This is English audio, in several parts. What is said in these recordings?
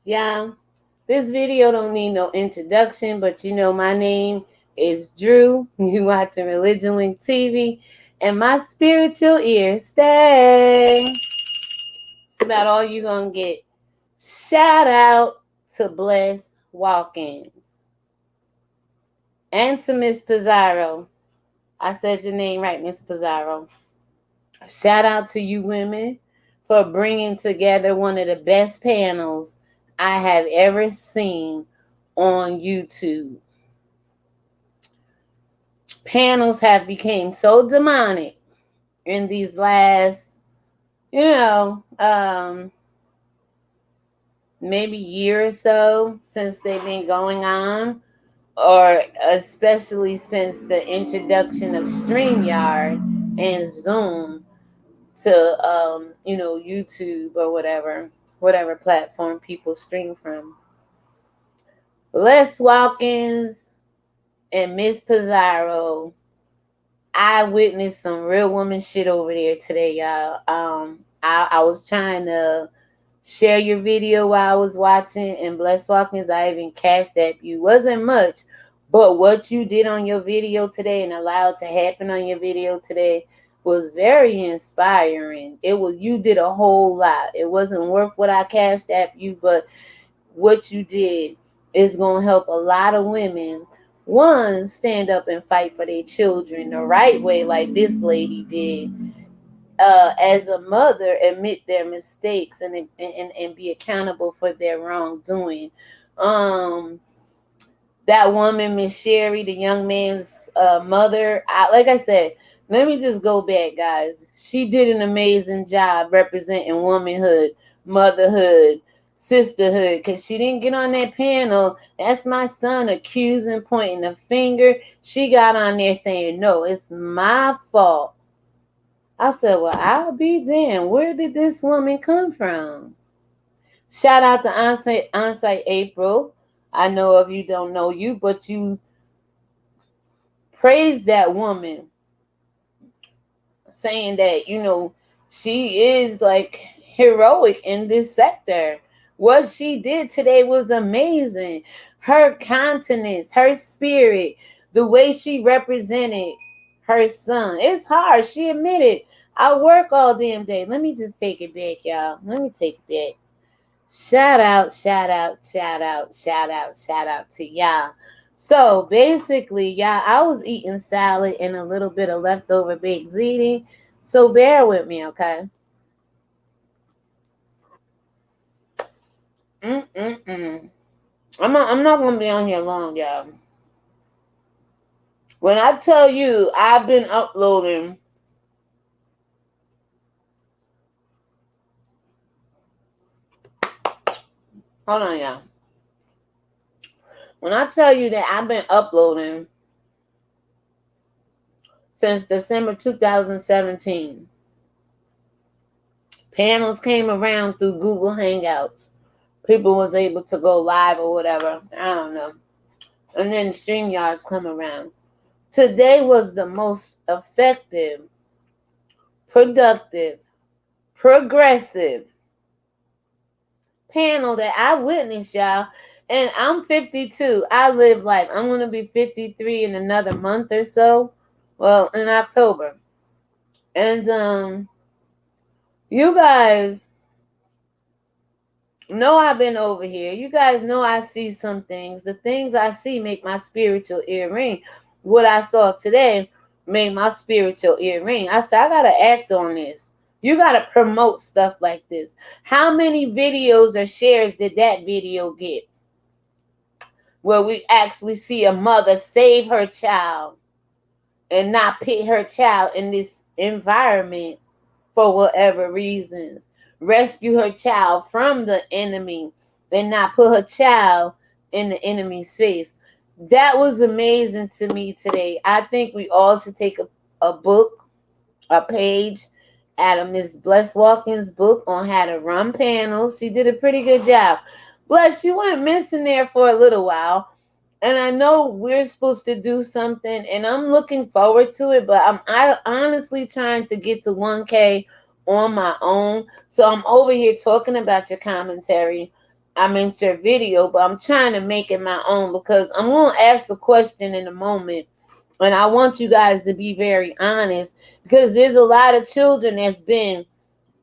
Yeah, this video don't need no introduction, but you know my name is Drew. You watching Religion Link TV, and my spiritual ears stay. It's about all you gonna get. Shout out to Bless Watkins and to Miss Pizarro. I said your name right, Miss Pizarro. Shout out to you women for bringing together one of the best panels I have ever seen on YouTube. Panels have become so demonic in these last, maybe year or so since they've been going on, or especially since the introduction of StreamYard and Zoom to YouTube or whatever platform people stream from. Les Watkins and Miss Pizarro, I witnessed some real woman shit over there today, y'all. I was trying to share your video while I was watching, and Bless Watkins, I even cashed that you. Wasn't much, but what you did on your video today and allowed to happen on your video today was very inspiring. You did a whole lot. It wasn't worth what I cashed at you, but what you did is going to help a lot of women, one, stand up and fight for their children the right way, like this lady did. As a mother, admit their mistakes and be accountable for their wrongdoing. That woman, Miss Sherry, the young man's mother, like I said, let me just go back, guys. She did an amazing job representing womanhood, motherhood, sisterhood, because she didn't get on that panel. That's my son, accusing, pointing the finger. She got on there saying, no, it's my fault. I said, well, I'll be damned. Where did this woman come from? Shout out to Onsite April. I know if you don't know you, but you praise that woman, saying that, she is like heroic in this sector. What she did today was amazing. Her countenance, her spirit, the way she represented her son. It's hard. She admitted, I work all damn day. Let me just take it back, y'all. Let me take it back. Shout out to y'all. So basically, y'all, I was eating salad and a little bit of leftover baked ziti. So bear with me, okay? I'm not gonna be on here long, y'all. When I tell you I've been uploading hold on, y'all. When I tell you that I've been uploading since December 2017, panels came around through Google Hangouts. People was able to go live or whatever. I don't know. And then StreamYards come around. Today was the most effective, productive, progressive panel that I witnessed, y'all. And I'm 52. I live life. I'm going to be 53 in another month or so. Well, in October. And you guys know I've been over here. You guys know I see some things. The things I see make my spiritual ear ring. What I saw today made my spiritual ear ring. I said, I got to act on this. You got to promote stuff like this. How many videos or shares did that video get? Where we actually see a mother save her child and not pit her child in this environment for whatever reasons. Rescue her child from the enemy and not put her child in the enemy's face. That was amazing to me today. I think we all should take a book, a page out of Miss Bless Watkins' book on how to run panels. She did a pretty good job. Bless, you went missing there for a little while. And I know we're supposed to do something, and I'm looking forward to it, but I'm honestly trying to get to 1K on my own. So I'm over here talking about your commentary. I meant your video, but I'm trying to make it my own because I'm going to ask a question in a moment. And I want you guys to be very honest because there's a lot of children that's been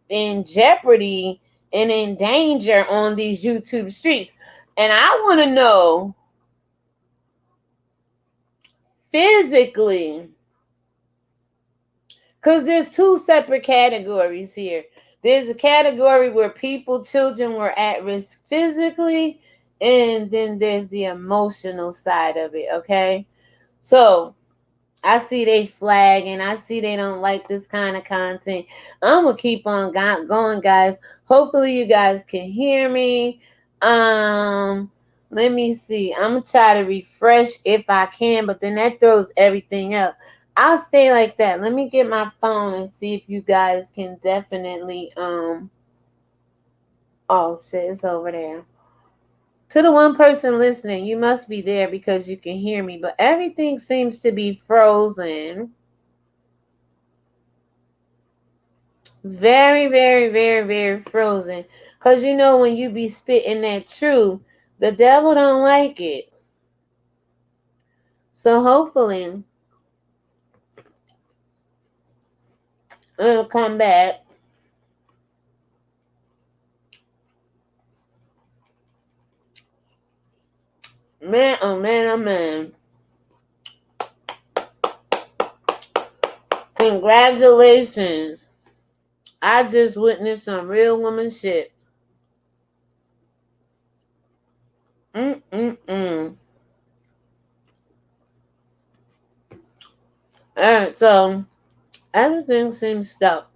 in jeopardy and in danger on these YouTube streets. And I want to know physically, because there's two separate categories here. There's a category where people, children were at risk physically, and then there's the emotional side of it, okay? So I see they flag and I see they don't like this kind of content. I'm gonna keep on going, guys. Hopefully you guys can hear me. Let me see. I'm gonna try to refresh if I can, but then that throws everything up. I'll stay like that. Let me get my phone and see if you guys can definitely oh shit, it's over there. To the one person listening, you must be there because you can hear me, but everything seems to be frozen. Very, very, very, very frozen. Because you know when you be spitting that truth, the devil don't like it. So hopefully it'll come back. Man, oh man, oh man. Congratulations. I just witnessed some real woman shit. Mm-mm-mm. Alright, so everything seems stuck.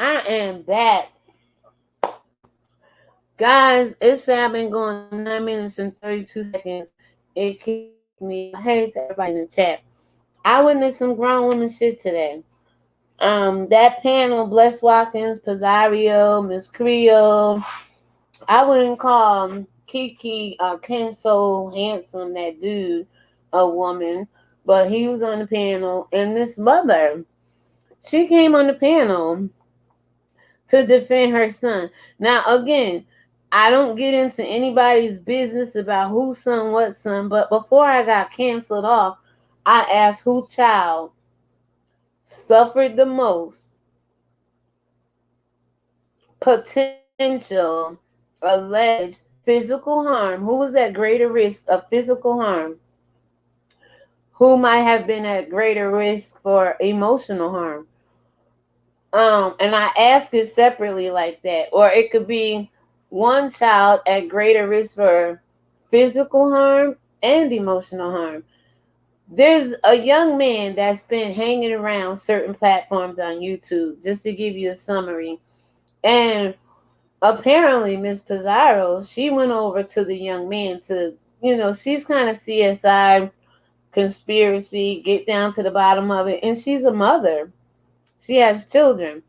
I am back. Guys, it's said I've been going 9 minutes and 32 seconds. It kicked me. Hey to everybody in the chat. I witnessed some grown woman shit today. That panel, Bless Watkins, Pizarro, Miss Creole. I wouldn't call Kiki Ken so handsome, that dude, a woman, but he was on the panel. And this mother, she came on the panel to defend her son. Now, again, I don't get into anybody's business about whose son, what son, but before I got canceled off, I asked who child suffered the most potential alleged physical harm, who was at greater risk of physical harm, who might have been at greater risk for emotional harm. And I ask it separately like that. Or it could be one child at greater risk for physical harm and emotional harm. There's a young man that's been hanging around certain platforms on YouTube, just to give you a summary. And apparently, Miss Pizarro, she went over to the young man to, she's kind of CSI conspiracy, get down to the bottom of it. And she's a mother. She has children.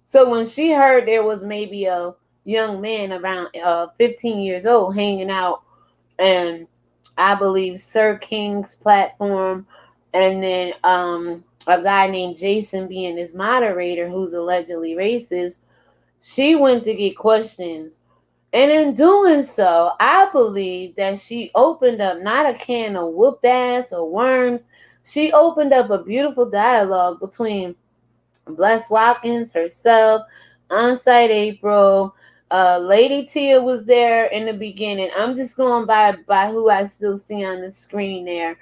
So when she heard there was maybe a young man around 15 years old hanging out, and I believe Sir King's platform, and then a guy named Jason being his moderator who's allegedly racist, she went to get questions. And in doing so, I believe that she opened up not a can of whoop ass or worms. She opened up a beautiful dialogue between Bless Watkins herself, On-Site April, Lady Tia was there in the beginning. I'm just going by who I still see on the screen there.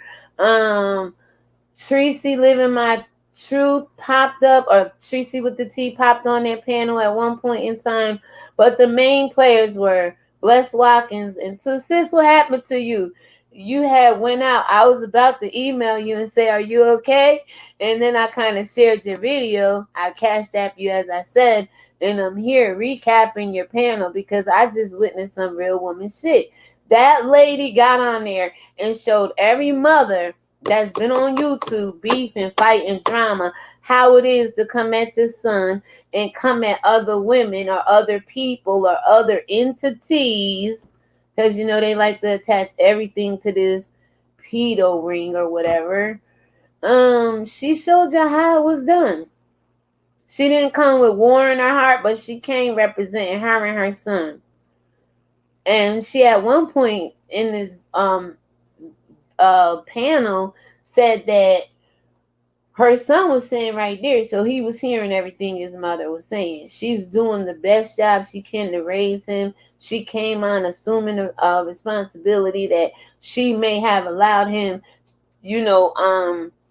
Tracy Living My Truth popped up, or Tracy with the T popped on that panel at one point in time. But the main players were Bless Watkins and so sis, what happened to you? You had went out. I was about to email you and say, are you okay? And then I kind of shared your video. I cashed app you as I said. And I'm here recapping your panel because I just witnessed some real woman shit. That lady got on there and showed every mother that's been on YouTube beef and fight and drama how it is to come at your son and come at other women or other people or other entities, because they like to attach everything to this pedo ring or whatever. She showed you how it was done. She didn't come with war in her heart, but she came representing her and her son. And she at one point in this panel said that her son was saying right there, so he was hearing everything his mother was saying. She's doing the best job she can to raise him. She came on assuming a responsibility that she may have allowed him,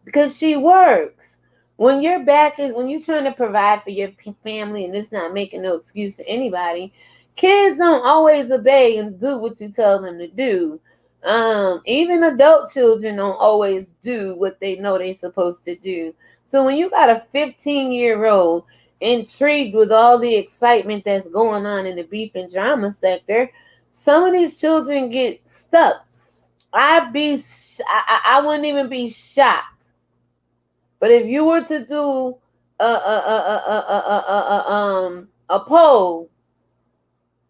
because she works. When your back is, when you're trying to provide for your family, and it's not making no excuse for anybody, kids don't always obey and do what you tell them to do. Even adult children don't always do what they know they're supposed to do. So when you got a 15-year-old intrigued with all the excitement that's going on in the beef and drama sector, some of these children get stuck. I wouldn't even be shocked. But if you were to do a poll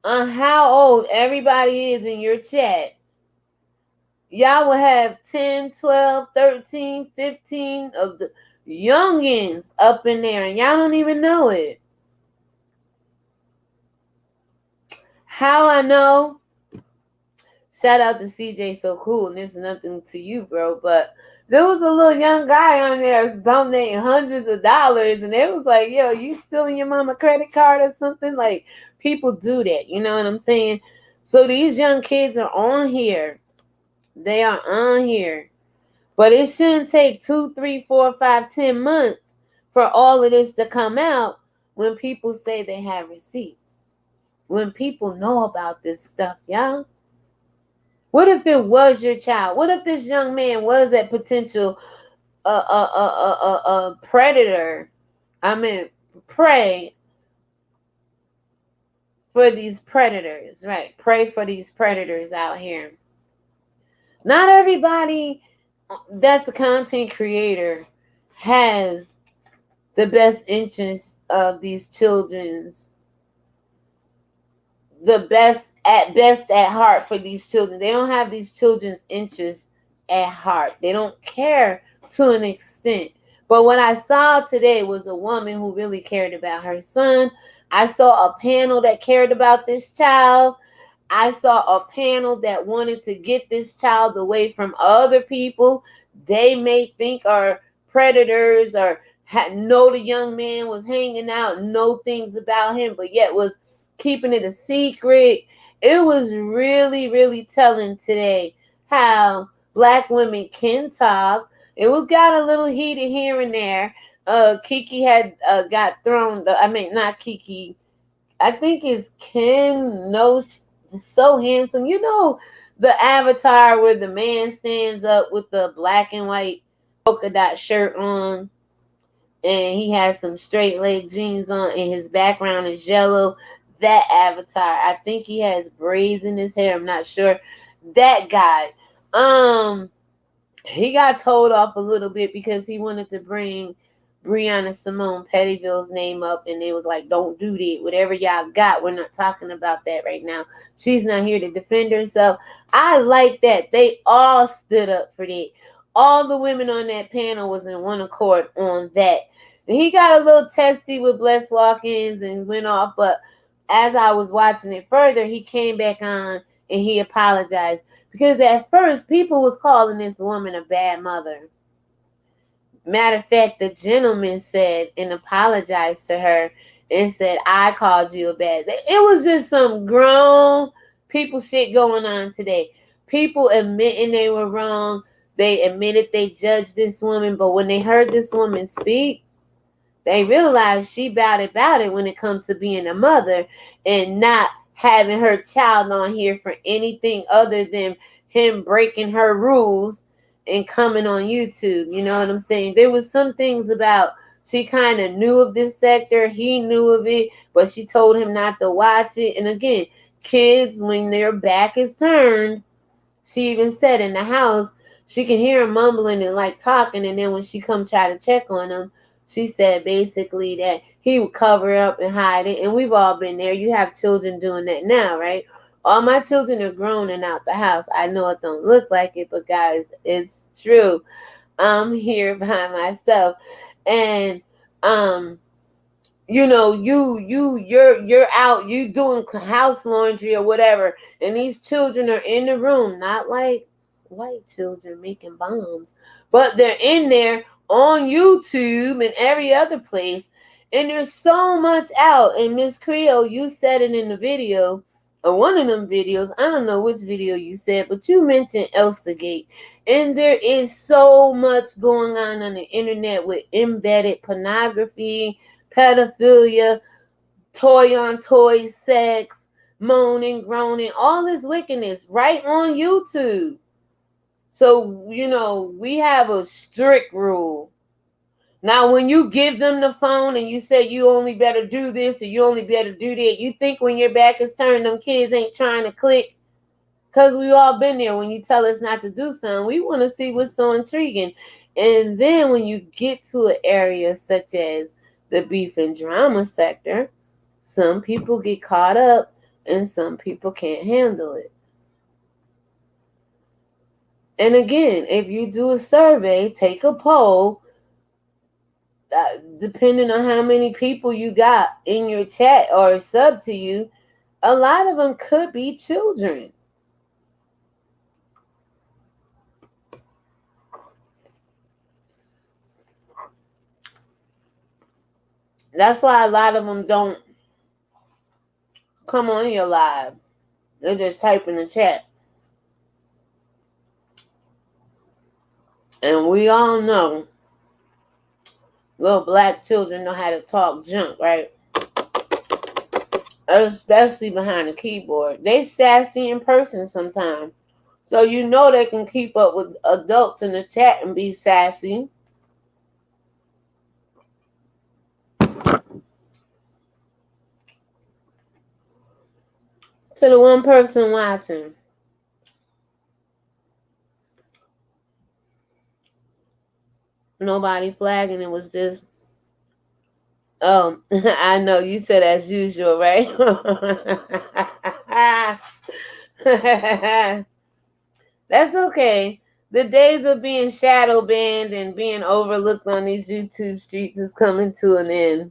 on how old everybody is in your chat, y'all will have 10, 12, 13, 15 of the youngins up in there, and y'all don't even know it. How I know? Shout out to CJ So Cool, and it's nothing to you, bro, but there was a little young guy on there donating hundreds of dollars, and it was like, yo, you stealing your mama credit card or something? Like, people do that, you know what I'm saying? So these young kids are on here. They are on here. But it shouldn't take 2, 3, 4, 5, 10 months for all of this to come out when people say they have receipts. When people know about this stuff, y'all. What if it was your child? What if this young man was a potential predator? Pray for these predators, right? Pray for these predators out here. Not everybody that's a content creator has the best interest of these children's, the best at heart for these children. They don't have these children's interests at heart. They don't care to an extent. But what I saw today was a woman who really cared about her son. I saw a panel that cared about this child. I saw a panel that wanted to get this child away from other people they may think are predators, or know the young man was hanging out, know things about him, but yet was keeping it a secret. It was really, really telling today how black women can talk. It was got a little heated here and there. Kiki had got thrown. I mean, not Kiki. I think it's Ken. No, so handsome. You know the avatar where the man stands up with the black and white polka dot shirt on, and he has some straight leg jeans on, and his background is yellow. That avatar. I think he has braids in his hair. I'm not sure. That guy. He got told off a little bit because he wanted to bring Breonna Simone Pettyville's name up, and it was like, don't do that. Whatever y'all got, we're not talking about that right now. She's not here to defend herself. I like that. They all stood up for that. All the women on that panel was in one accord on that. And he got a little testy with Bless Watkins and went off, but as I was watching it further, he came back on and he apologized. Because at first, people was calling this woman a bad mother. Matter of fact, the gentleman said and apologized to her and said, I called you a bad. It was just some grown people shit going on today. People admitting they were wrong. They admitted they judged this woman. But when they heard this woman speak, they realized she about it when it comes to being a mother and not having her child on here for anything other than him breaking her rules and coming on YouTube. You know what I'm saying? There was some things about she kind of knew of this sector. He knew of it, but she told him not to watch it. And again, kids, when their back is turned, she even said in the house, she can hear him mumbling and like talking. And then when she come try to check on him, she said basically that he would cover up and hide it. And we've all been there. You have children doing that now, right? All my children are grown and out the house. I know it don't look like it, but guys, it's true. I'm here by myself. And you know, you're out, you doing house laundry or whatever, and these children are in the room, not like white children making bombs, but they're in there on YouTube and every other place, and there's so much out. And Miss Creole, you said it in the video, or one of them videos, I don't know which video you said, but you mentioned Elsagate, and there is so much going on the internet with embedded pornography, pedophilia, toy on toy sex, moaning, groaning, all this wickedness right on YouTube. So, you know, we have a strict rule. Now, when you give them the phone and you say you only better do this or you only better do that, you think when your back is turned, them kids ain't trying to click? Because we all been there. When you tell us not to do something, we want to see what's so intriguing. And then when you get to an area such as the beef and drama sector, some people get caught up and some people can't handle it. And again, if you do a survey, take a poll, depending on how many people you got in your chat or sub to you, a lot of them could be children. That's why a lot of them don't come on your live. They just type in the chat. And we all know little black children know how to talk junk, right? Especially behind the keyboard. They sassy in person sometimes. So you know they can keep up with adults in the chat and be sassy. To the one person watching, nobody flagging. It was just, I know you said as usual, right? That's okay. The days of being shadow banned and being overlooked on these YouTube streets is coming to an end.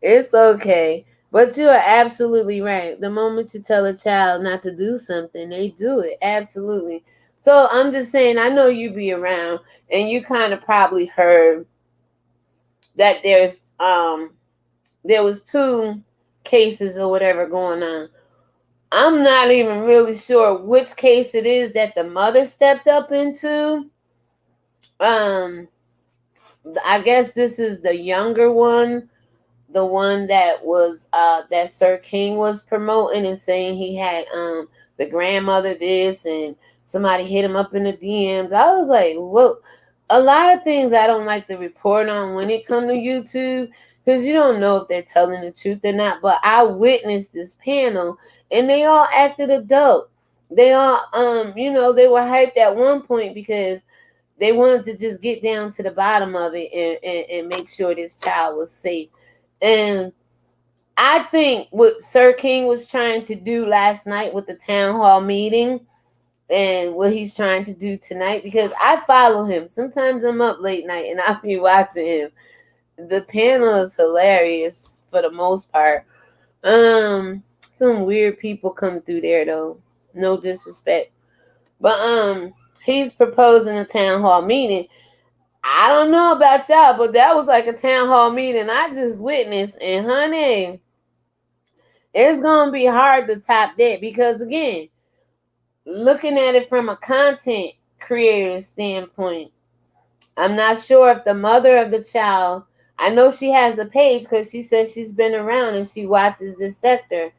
It's okay. But you are absolutely right. The moment you tell a child not to do something, they do it. Absolutely. So I'm just saying, I know you be around and you kind of probably heard that there was two cases or whatever going on. I'm not even really sure which case it is that the mother stepped up into. Um I guess this is the younger one, the one that was that Sir King was promoting and saying he had the grandmother this and somebody hit him up in the DMs. I was like, well, a lot of things I don't like to report on when it comes to YouTube because you don't know if they're telling the truth or not. But I witnessed this panel and they all acted adult. They all they were hyped at one point because they wanted to just get down to the bottom of it and make sure this child was safe. And I think what Sir King was trying to do last night with the town hall meeting and what he's trying to do tonight, because I follow him. Sometimes I'm up late night and I'll be watching him. The panel is hilarious for the most part. Some weird people come through there though. No disrespect. But he's proposing a town hall meeting. I don't know about y'all, but that was like a town hall meeting I just witnessed. And honey, it's going to be hard to top that because, again, looking at it from a content creator standpoint, I'm not sure if the mother of the child, I know she has a page because she says she's been around and she watches this sector.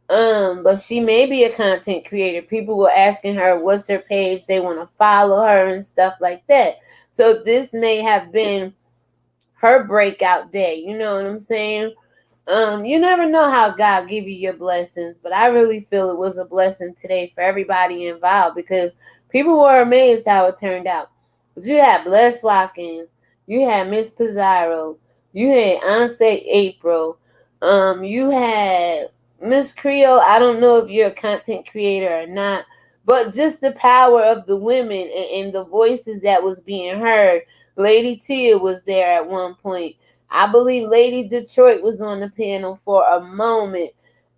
But she may be a content creator. People were asking her what's her page. They want to follow her and stuff like that. So this may have been her breakout day. You know what I'm saying? You never know how God give you your blessings, but I really feel it was a blessing today for everybody involved because people were amazed how it turned out. But you had Bless Watkins, you had Miss Pizarro, you had Anse April, you had Miss Creole. I don't know if you're a content creator or not, but just the power of the women and the voices that was being heard. Lady Tia was there at one point. I believe Lady Detroit was on the panel for a moment.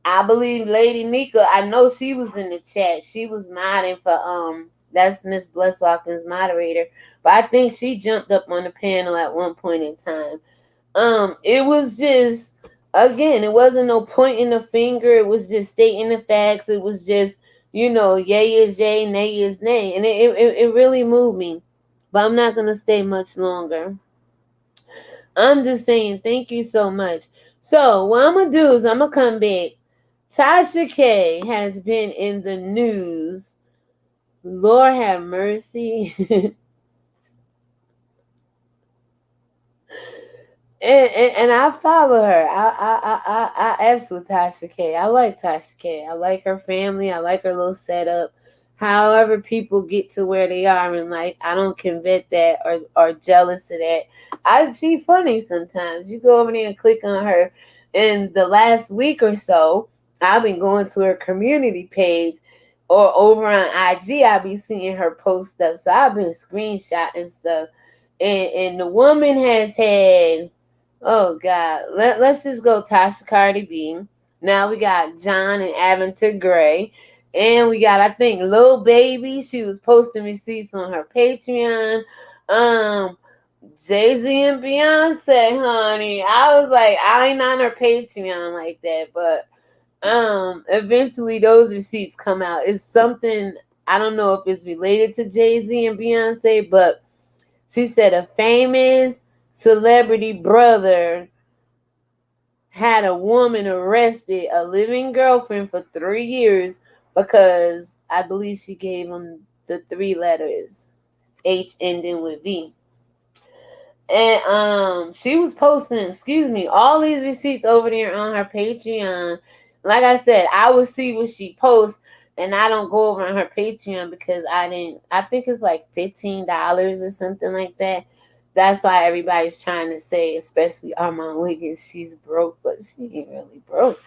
I believe Lady Nika, I know she was in the chat. She was modding for that's Miss Bless Watkins moderator. But I think she jumped up on the panel at one point in time. It was just, again, it wasn't no pointing the finger. It was just stating the facts. It was just, yay is yay, nay is nay. And it really moved me. But I'm not going to stay much longer. I'm just saying thank you so much. So what I'm going to do is I'm going to come back. Tasha K has been in the news. Lord have mercy. And I follow her. I asked with Tasha K. I like Tasha K. I like her family. I like her little setup. However people get to where they are in life, I don't convet that or jealous of that. She funny sometimes. You go over there and click on her. In the last week or so, I've been going to her community page or over on IG. I'll be seeing her post stuff. So I've been screenshotting stuff. And the woman has had... Oh, God. Let's just go Tasha Cardi B. Now we got John and Aventer Gray. And we got, I think, Lil Baby. She was posting receipts on her Patreon. Jay-Z and Beyonce, honey. I was like, I ain't on her Patreon like that. But eventually those receipts come out. It's something, I don't know if it's related to Jay-Z and Beyonce, but she said a famous celebrity brother had a woman arrested, a living girlfriend, for 3 years because I believe she gave him the 3 letters, H ending with V. And she was posting, all these receipts over there on her Patreon. Like I said, I will see what she posts, and I don't go over on her Patreon because I think it's like $15 or something like that. That's why everybody's trying to say, especially Armand Wiggins, she's broke, but she ain't really broke.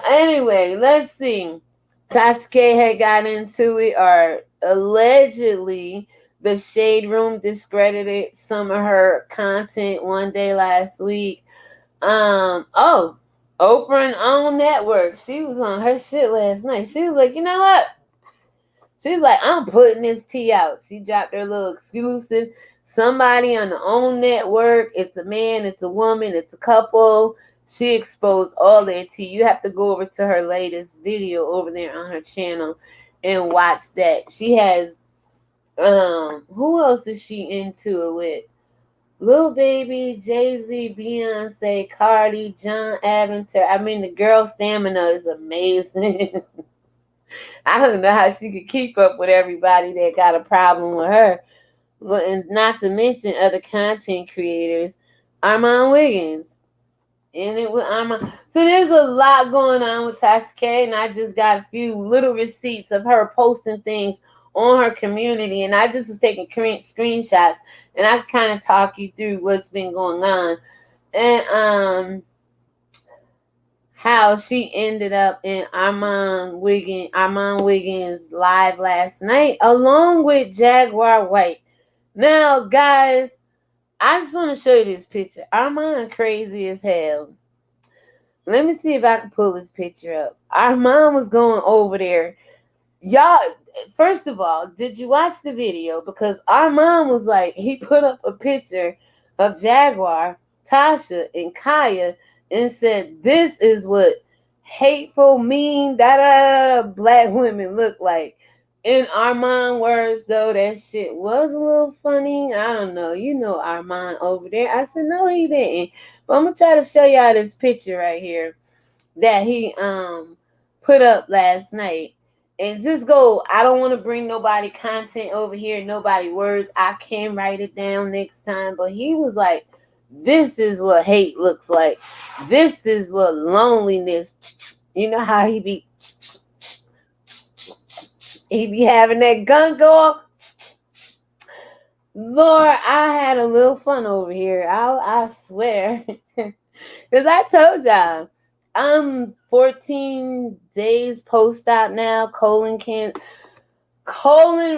Anyway, let's see. Tasha K had got into it, or allegedly the Shade Room discredited some of her content one day last week. Oh, Oprah and OWN Network. She was on her shit last night. She was like, you know what? She's like, I'm putting this tea out. She dropped her little exclusive. Somebody on the OWN Network. It's a man, it's a woman, it's a couple. She exposed all their tea. You have to go over to her latest video over there on her channel and watch that. She has who else is she into it with? Lil Baby, Jay-Z, Beyonce, Cardi, John Aventer. I mean, the girl stamina is amazing. I don't know how she could keep up with everybody that got a problem with her. But, and not to mention other content creators. Armand Wiggins. And it was Armand. So there's a lot going on with Tasha K, and I just got a few little receipts of her posting things on her community, and I just was taking screenshots, and I kind of talk you through what's been going on. And how she ended up in Armand Wiggins live last night, along with Jaguar White. Now, guys, I just want to show you this picture. Armand crazy as hell. Let me see if I can pull this picture up. Armand was going over there. Y'all, first of all, did you watch the video? Because Armand was like, he put up a picture of Jaguar, Tasha, and Kaya and said, this is what hateful, mean, black women look like. In Armand words, though, that shit was a little funny. I don't know. You know Armand over there. I said, no, he didn't. But I'm going to try to show y'all this picture right here that he put up last night. And just go, I don't want to bring nobody content over here, nobody words. I can write it down next time. But he was like, this is what hate looks like. This is what loneliness. You know how he be having that gun go off. Lord, I had a little fun over here. I swear. Because I told y'all, I'm 14 days post-op now, colon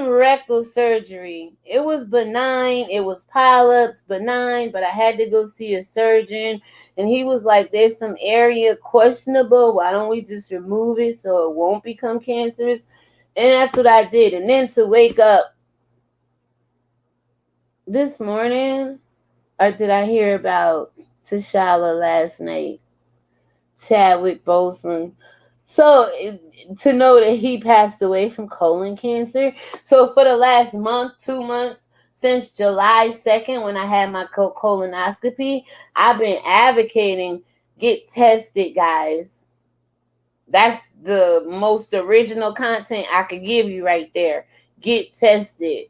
rectal surgery. It was benign. It was polyps, benign, but I had to go see a surgeon. And he was like, there's some area questionable. Why don't we just remove it so it won't become cancerous? And that's what I did. And then to wake up this morning, or did I hear about T'Challa last night? Chadwick Boseman. So to know that he passed away from colon cancer. So for the last month, 2 months, since July 2nd, when I had my colonoscopy, I've been advocating, get tested, guys. That's the most original content I could give you right there. Get tested.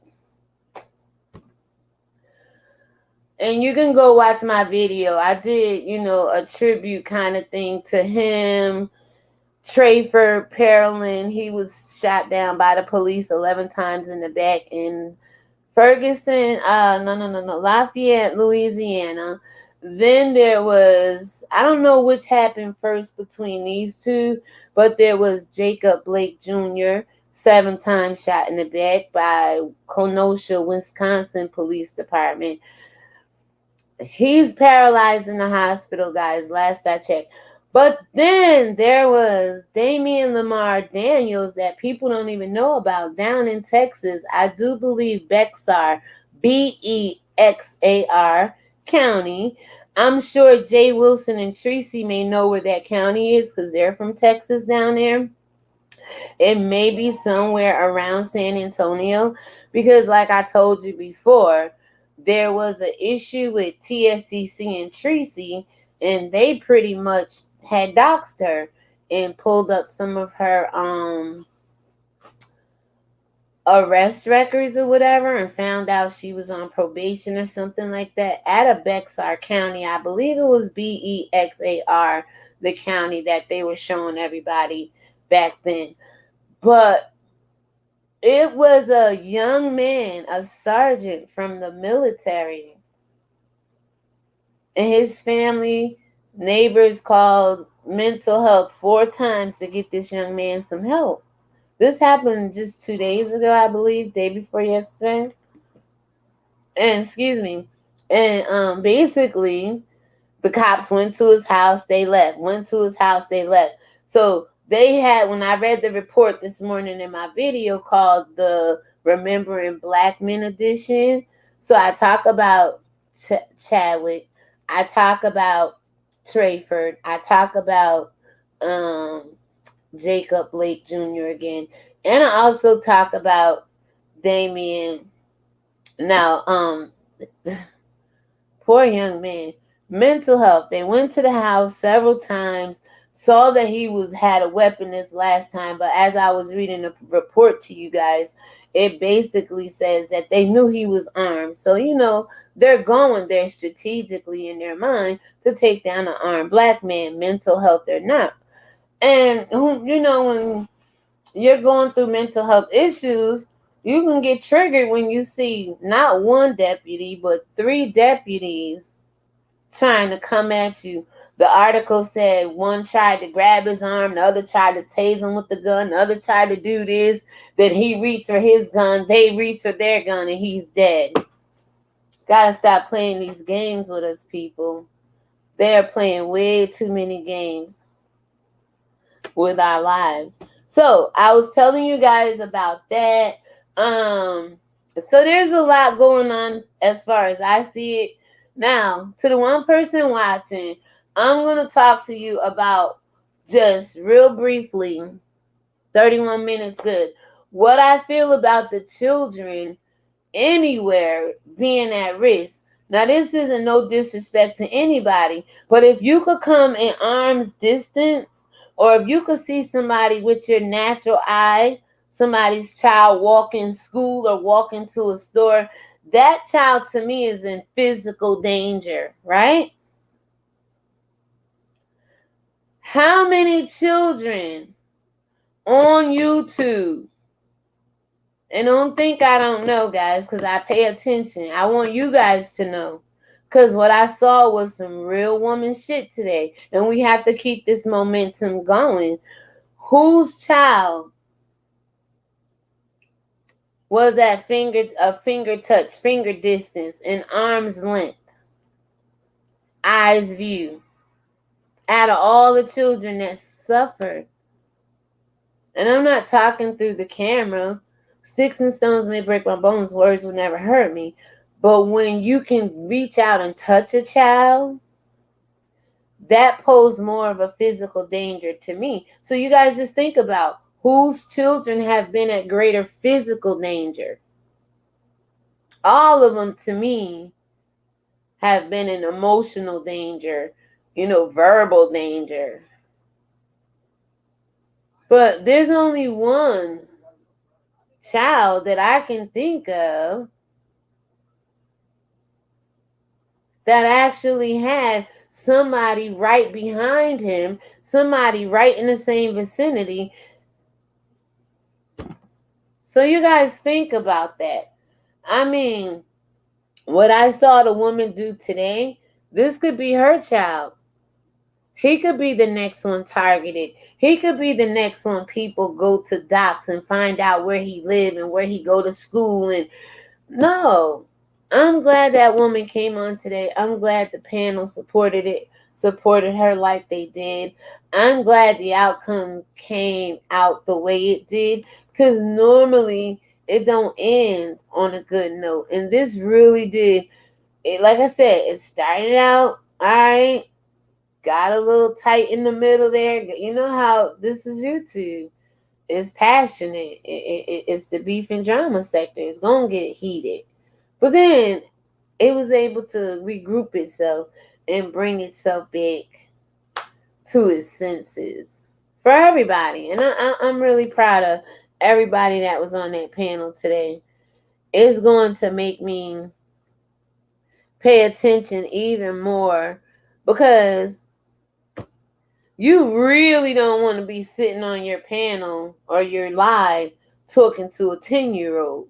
And you can go watch my video. I did, a tribute kind of thing to him. Trayford Perlin, he was shot down by the police 11 times in the back in Ferguson, Lafayette, Louisiana. Then there was, I don't know which happened first between these two, but there was Jacob Blake Jr., 7 times shot in the back by Kenosha, Wisconsin Police Department. He's paralyzed in the hospital, guys, last I checked. But then there was Damian Lamar Daniels that people don't even know about down in Texas. I do believe Bexar, Bexar County. I'm sure Jay Wilson and Tracy may know where that county is because they're from Texas down there. It may be somewhere around San Antonio because, like I told you before, there was an issue with TSCC and Tracy, and they pretty much had doxed her and pulled up some of her arrest records or whatever and found out she was on probation or something like that at a Bexar County. I believe it was Bexar, the county that they were showing everybody back then. But it was a young man, a sergeant from the military. And his family, neighbors called mental health 4 times to get this young man some help. This happened just 2 days ago, I believe, day before yesterday. And excuse me. And basically the cops went to his house, they left. Went to his house, they left. So they had, when I read the report this morning in my video called the Remembering Black Men edition, so I talk about Chadwick, I talk about Trayford, I talk about um, Jacob Blake Jr. again, and I also talk about Damien. Now, poor young man. Mental health. They went to the house several times, saw that he had a weapon this last time, but as I was reading the report to you guys, it basically says that they knew he was armed. So, they're going there strategically in their mind to take down an armed black man, mental health or not. And, when you're going through mental health issues, you can get triggered when you see not one deputy, but 3 deputies trying to come at you. The article said one tried to grab his arm, the other tried to tase him with the gun, the other tried to do this, then he reached for his gun, they reached for their gun, and he's dead. Gotta stop playing these games with us, people. They're playing way too many games with our lives. So I was telling you guys about that. So there's a lot going on as far as I see it. Now, to the one person watching, I'm going to talk to you about, just real briefly, 31 minutes good, what I feel about the children anywhere being at risk. Now, this isn't no disrespect to anybody, but if you could come in arm's distance, or if you could see somebody with your natural eye, somebody's child walk in school or walk into a store, that child to me is in physical danger, right? How many children on YouTube, and don't think I don't know, guys, because I pay attention. I want you guys to know, because what I saw was some real woman shit today, and we have to keep this momentum going. Whose child was at finger touch, finger distance, in arm's length, eyes view, out of all the children that suffered? And I'm not talking through the camera. Sticks and stones may break my bones, words will never hurt me. But when you can reach out and touch a child, that poses more of a physical danger to me. So you guys just think about whose children have been at greater physical danger. All of them, to me, have been in emotional danger, verbal danger. But there's only one child that I can think of that actually had somebody right behind him, somebody right in the same vicinity. So you guys think about that. I mean, what I saw the woman do today, this could be her child. He could be the next one targeted. He could be the next one people go to docs and find out where he live and where he go to school. And no, I'm glad that woman came on today. I'm glad the panel supported her like they did. I'm glad the outcome came out the way it did, because normally it don't end on a good note. And this really did. Like I said, it started out all right, got a little tight in the middle there. You know how this is YouTube. It's passionate. It's the beef and drama sector. It's going to get heated. But then it was able to regroup itself and bring itself back to its senses for everybody. And I'm really proud of everybody that was on that panel today. It's going to make me pay attention even more, because you really don't want to be sitting on your panel or your live talking to a 10-year-old.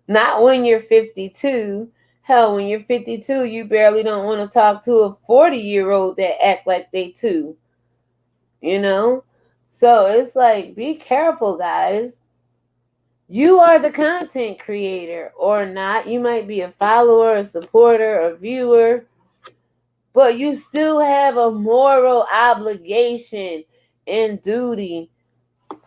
Not when you're 52. Hell, when you're 52, you barely don't want to talk to a 40-year-old that act like they too. So it's like, be careful, guys. You are the content creator or not. You might be a follower, a supporter, a viewer, but you still have a moral obligation and duty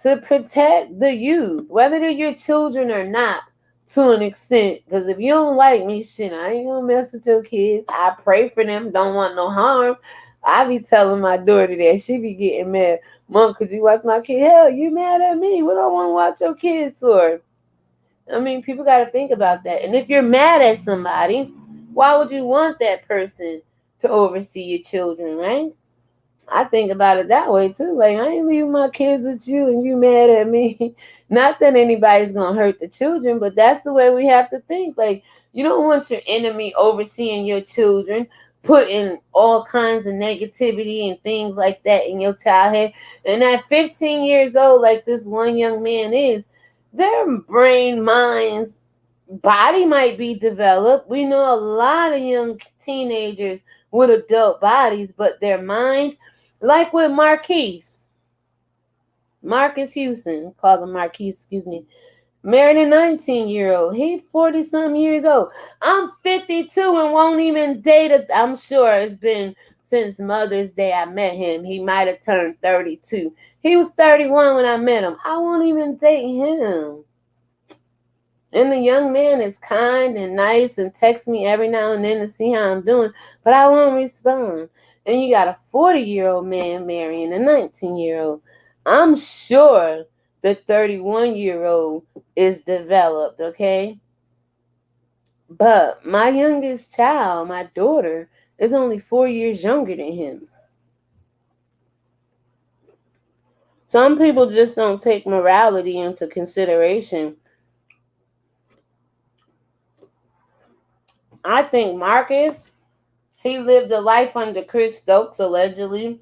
to protect the youth, whether they're your children or not, to an extent. Because if you don't like me, shit, I ain't gonna mess with your kids. I pray for them, don't want no harm. I be telling my daughter that. She be getting mad. Mom, could you watch my kid? Hell, you mad at me? What do I want to watch your kids for? I mean, people got to think about that. And if you're mad at somebody, why would you want that person to oversee your children, right? I think about it that way too. Like, I ain't leaving my kids with you and you mad at me. Not that anybody's gonna hurt the children, but that's the way we have to think. Like, you don't want your enemy overseeing your children, putting all kinds of negativity and things like that in your childhood. And at 15 years old, like this one young man is, their brain, minds, body might be developed. We know a lot of young teenagers with adult bodies, but their mind, like with Marcus Houston, call him Marquise, excuse me, married a 19-year-old. He 40-something years old. I'm 52 and won't even date I'm sure it's been since Mother's Day I met him. He might have turned 32. He was 31 when I met him. I won't even date him. And the young man is kind and nice and texts me every now and then to see how I'm doing, but I won't respond. And you got a 40-year-old man marrying a 19-year-old. I'm sure the 31-year-old is developed, okay? But my youngest child, my daughter, is only 4 years younger than him. Some people just don't take morality into consideration. I think Marcus, he lived a life under Chris Stokes, allegedly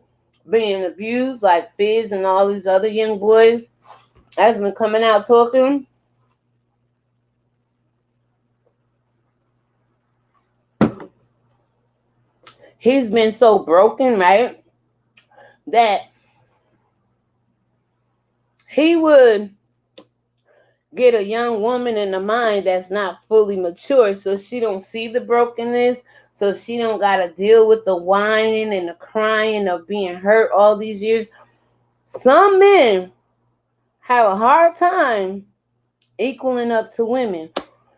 being abused like Fizz and all these other young boys has been coming out talking. He's been so broken, right, that he would get a young woman in the mind that's not fully mature, so she don't see the brokenness, so she don't got to deal with the whining and the crying of being hurt all these years. Some men have a hard time equaling up to women,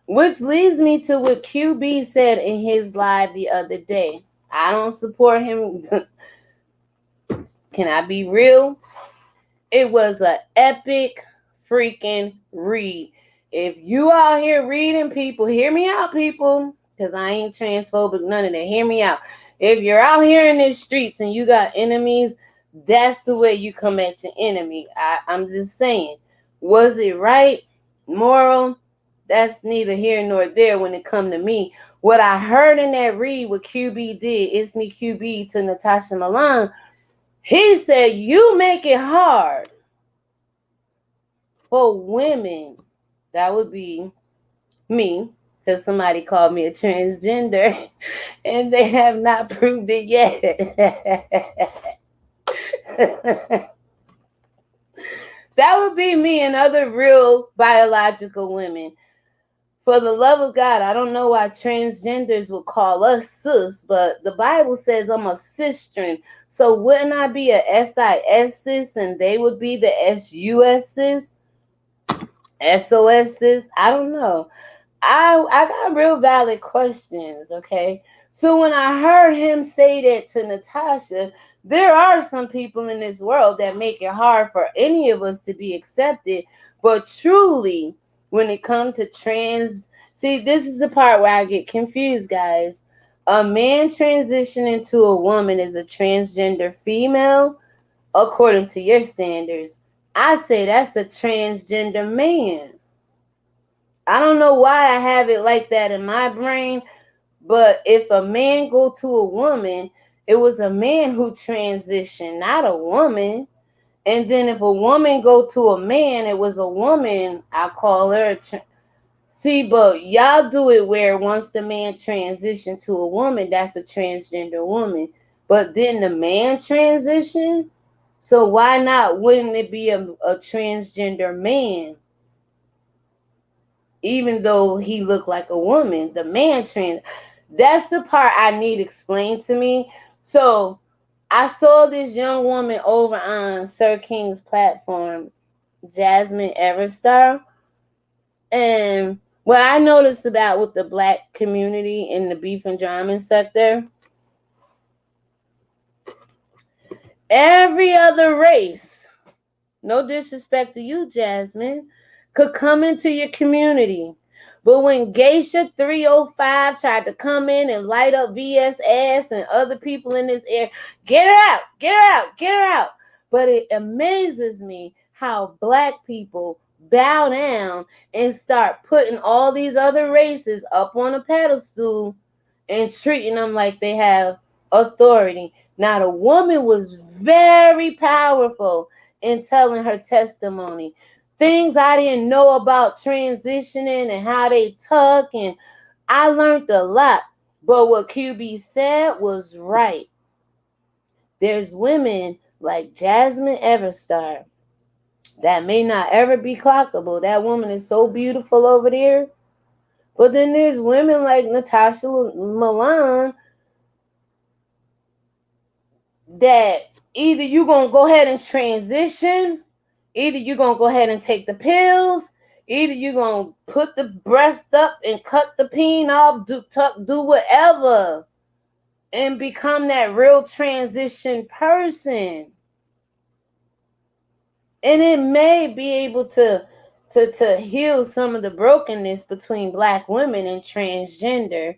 which leads me to what QB said in his live the other day. I don't support him. Can I be real? It was an epic freaking read. If you out here reading, people, hear me out, people, because I ain't transphobic, none of that. Hear me out. If you're out here in the streets and you got enemies, that's the way you come at your enemy. I'm just saying. Was it right? Moral? That's neither here nor there when it come to me. What I heard in that read, what QB did, It's Me QB to Natasha Milan, he said, you make it hard for women. That would be me, because somebody called me a transgender, and they have not proved it yet. That would be me and other real biological women. For the love of God, I don't know why transgenders would call us sis, but the Bible says I'm a sistren. So wouldn't I be a SIS sis and they would be the SUS sis? SOS sis? I don't know. I got real valid questions, okay? So when I heard him say that to Natasha, there are some people in this world that make it hard for any of us to be accepted, but truly, when it comes to trans, see, this is the part where I get confused, guys. A man transitioning to a woman is a transgender female, according to your standards. I say that's a transgender man. I don't know why I have it like that in my brain, but if a man go to a woman, it was a man who transitioned, not a woman. And then if a woman go to a man, it was a woman, I call her see, but y'all do it where once the man transitioned to a woman, that's a transgender woman. But then the man transition? So why not? Wouldn't it be a transgender man? Even though he looked like a woman, the man trans. That's the part I need explained to me. So I saw this young woman over on Sir King's platform, Jasmine Everstar. And what I noticed about with the black community in the beef and drumming sector, every other race, no disrespect to you, Jasmine, could come into your community. But when Geisha 305 tried to come in and light up VS ass and other people in this area, get her out, get her out, get her out. But it amazes me how black people bow down and start putting all these other races up on a pedestal and treating them like they have authority. Now, the woman was very powerful in telling her testimony. Things I didn't know about transitioning and how they tuck, and I learned a lot. But what QB said was right. There's women like Jasmine Everstar that may not ever be clockable. That woman is so beautiful over there. But then there's women like Natasha Milan that either you're going to go ahead and transition, either you're going to go ahead and take the pills, either you're going to put the breast up and cut the peen off, do whatever, and become that real transition person. And it may be able to heal some of the brokenness between black women and transgender.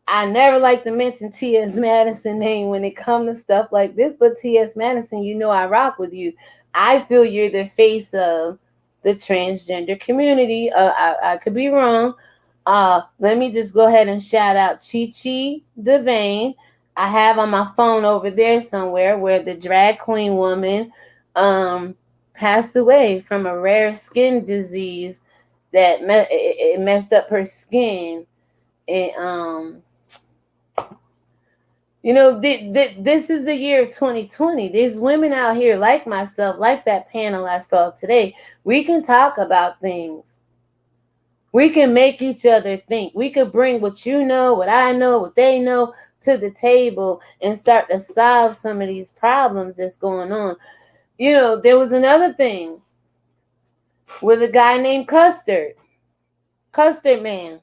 I never like to mention T.S. Madison name when it comes to stuff like this, but T.S. Madison, you know I rock with you. I feel you're the face of the transgender community. I could be wrong. Let me just go ahead and shout out Chi Chi Devane. I have on my phone over there somewhere where the drag queen woman passed away from a rare skin disease that it messed up her skin. And you know, this is the year 2020. There's women out here like myself, like that panel I saw today. We can talk about things. We can make each other think. We could bring what you know, what I know, what they know to the table and start to solve some of these problems that's going on. You know, there was another thing with a guy named Custard Man.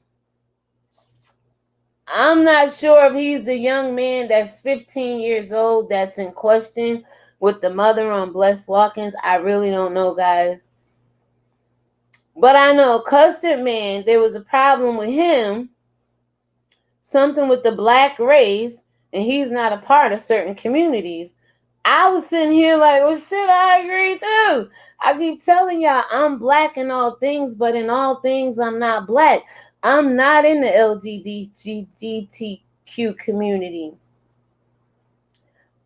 I'm not sure if he's the young man that's 15 years old that's in question with the mother on Bless Watkins. I really don't know, guys. But I know Custard Man, there was a problem with him, something with the black race, and he's not a part of certain communities. I was sitting here like, well, shit, I agree too. I keep telling y'all I'm black in all things, but in all things I'm not black. I'm not in the LGBTQ community.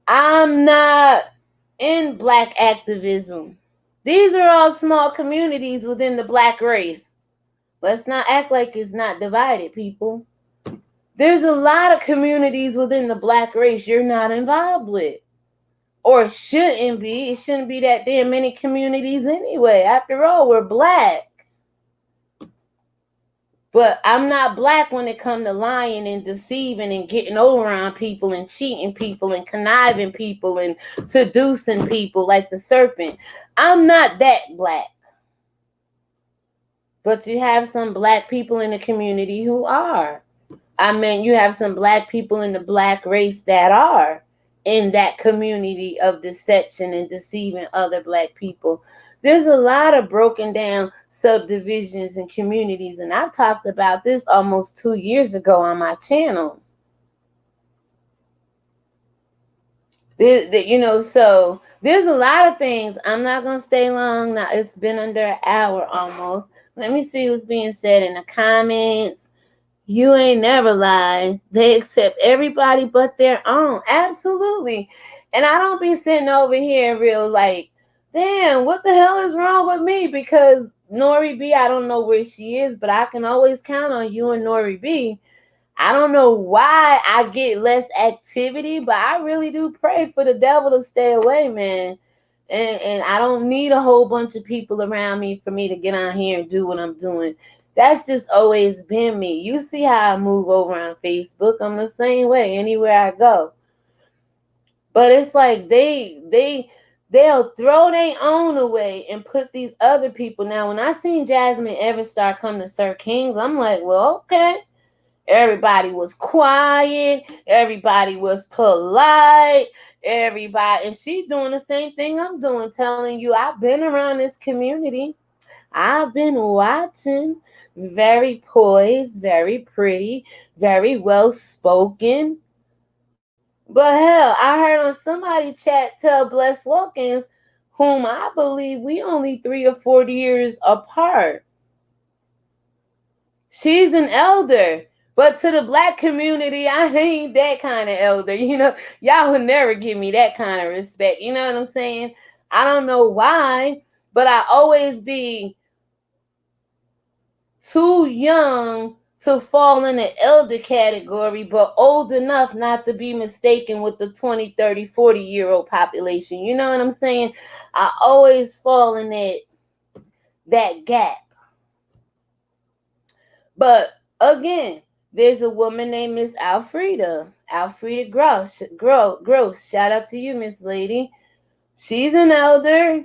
I'm not in black activism. These are all small communities within the black race. Let's not act like it's not divided, people. There's a lot of communities within the black race you're not involved with. Or shouldn't be. It shouldn't be that damn many communities anyway. After all, we're black. But I'm not black when it comes to lying and deceiving and getting over on people and cheating people and conniving people and seducing people like the serpent. I'm not that black. But you have some black people in the community who are. I mean, you have some black people in the black race that are in that community of deception and deceiving other black people. There's a lot of broken down subdivisions and communities, and I talked about this almost 2 years ago on my channel. So there's a lot of things. I'm not going to stay long. Now, it's been under an hour almost. Let me see what's being said in the comments. You ain't never lied. They accept everybody but their own. Absolutely. And I don't be sitting over here real like, damn, what the hell is wrong with me? Because Nori B, I don't know where she is, but I can always count on you and Nori B. I don't know why I get less activity, but I really do pray for the devil to stay away, man. And I don't need a whole bunch of people around me for me to get on here and do what I'm doing. That's just always been me. You see how I move over on Facebook. I'm the same way anywhere I go. But it's like they'll throw their own away and put these other people. Now, when I seen Jasmine Everstar come to Sir King's, I'm like, well, okay. Everybody was quiet. Everybody was polite. Everybody, and she's doing the same thing I'm doing, telling you I've been around this community. I've been watching. Very poised, very pretty, very well spoken. But hell, I heard on somebody chat tell Bless Watkins, whom I believe we only 3 or 4 years apart. She's an elder. But to the black community, I ain't that kind of elder. Y'all would never give me that kind of respect. You know what I'm saying? I don't know why, but I always be too young to fall in the elder category, but old enough not to be mistaken with the 20, 30, 40-year-old population. You know what I'm saying? I always fall in that gap. But again, there's a woman named Miss Alfreda Gross. Shout out to you, Miss Lady. She's an elder,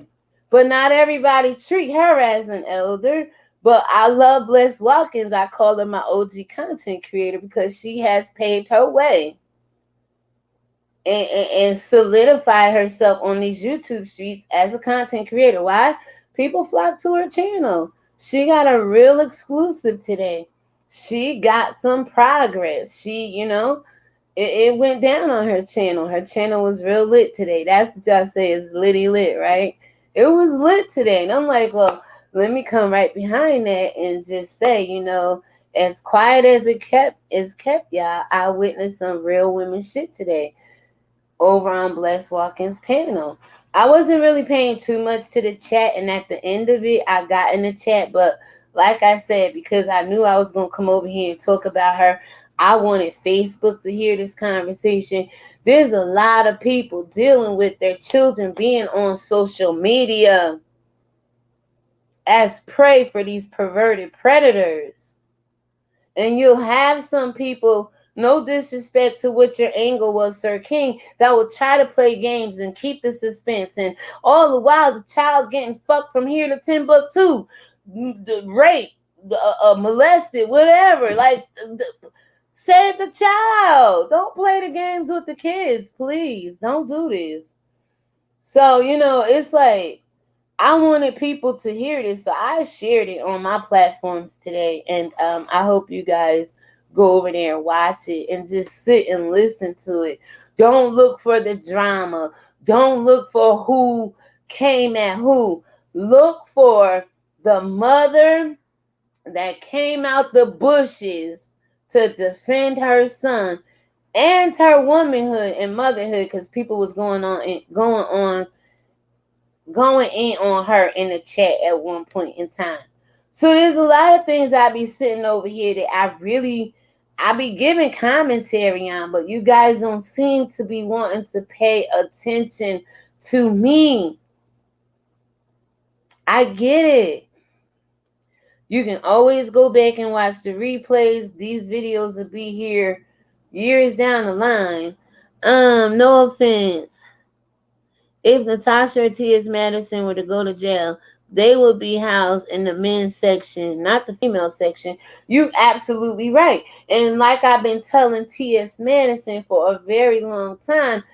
but not everybody treat her as an elder. But I love Bless Watkins. I call her my OG content creator because she has paved her way and solidified herself on these YouTube streets as a content creator. Why? People flock to her channel. She got a real exclusive today. She got some progress. It went down on her channel. Her channel was real lit today. That's what y'all say is litty lit, right? It was lit today. And I'm like, well, let me come right behind that and just say, as quiet as it kept, y'all, I witnessed some real women shit today over on Bless Watkins' panel. I wasn't really paying too much to the chat, and at the end of it, I got in the chat, but like I said, because I knew I was going to come over here and talk about her, I wanted Facebook to hear this conversation. There's a lot of people dealing with their children being on social media as prey for these perverted predators. And you'll have some people, no disrespect to what your angle was, Sir King, that will try to play games and keep the suspense. And all the while, the child getting fucked from here to Timbuktu, raped, molested, whatever. Like, save the child. Don't play the games with the kids, please. Don't do this. So, it's like, I wanted people to hear this, so I shared it on my platforms today, and I hope you guys go over there and watch it and just sit and listen to it. Don't look for the drama. Don't look for who came at who. Look for the mother that came out the bushes to defend her son and her womanhood and motherhood, because people was going in on her in the chat at one point in time. So there's a lot of things I be sitting over here that I be giving commentary on, but you guys don't seem to be wanting to pay attention to me. I get it. You can always go back and watch the replays. These videos will be here years down the line. No offense. If Natasha or T.S. Madison were to go to jail, they would be housed in the men's section, not the female section. You're absolutely right. And like I've been telling T.S. Madison for a very long time,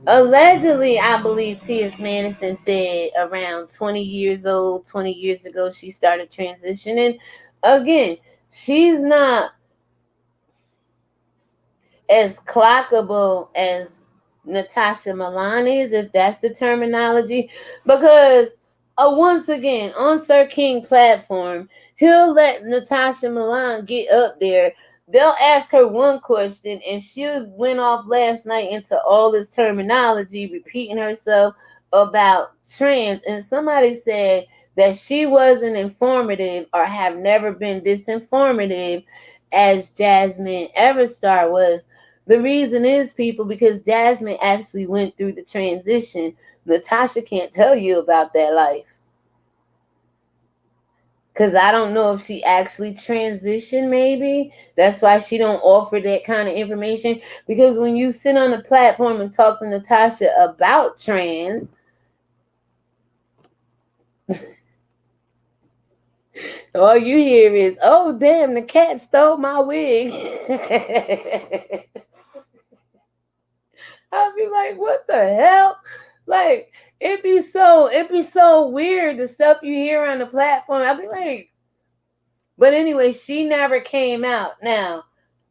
allegedly, I believe T.S. Madison said around 20 years old, 20 years ago, she started transitioning. Again, she's not as clockable as Natasha Milan is, if that's the terminology, because once again, on Sir King platform, he'll let Natasha Milan get up there. They'll ask her one question, and she went off last night into all this terminology, repeating herself about trans, and somebody said that she wasn't informative or have never been disinformative, as Jasmine Everstar was. The reason is, people, because Jasmine actually went through the transition. Natasha can't tell you about that life. Because I don't know if she actually transitioned, maybe. That's why she don't offer that kind of information. Because when you sit on the platform and talk to Natasha about trans, all you hear is, oh, damn, the cat stole my wig. I'll be like, what the hell? Like, it'd be so weird, the stuff you hear on the platform. I'll be like, but anyway, she never came out. Now,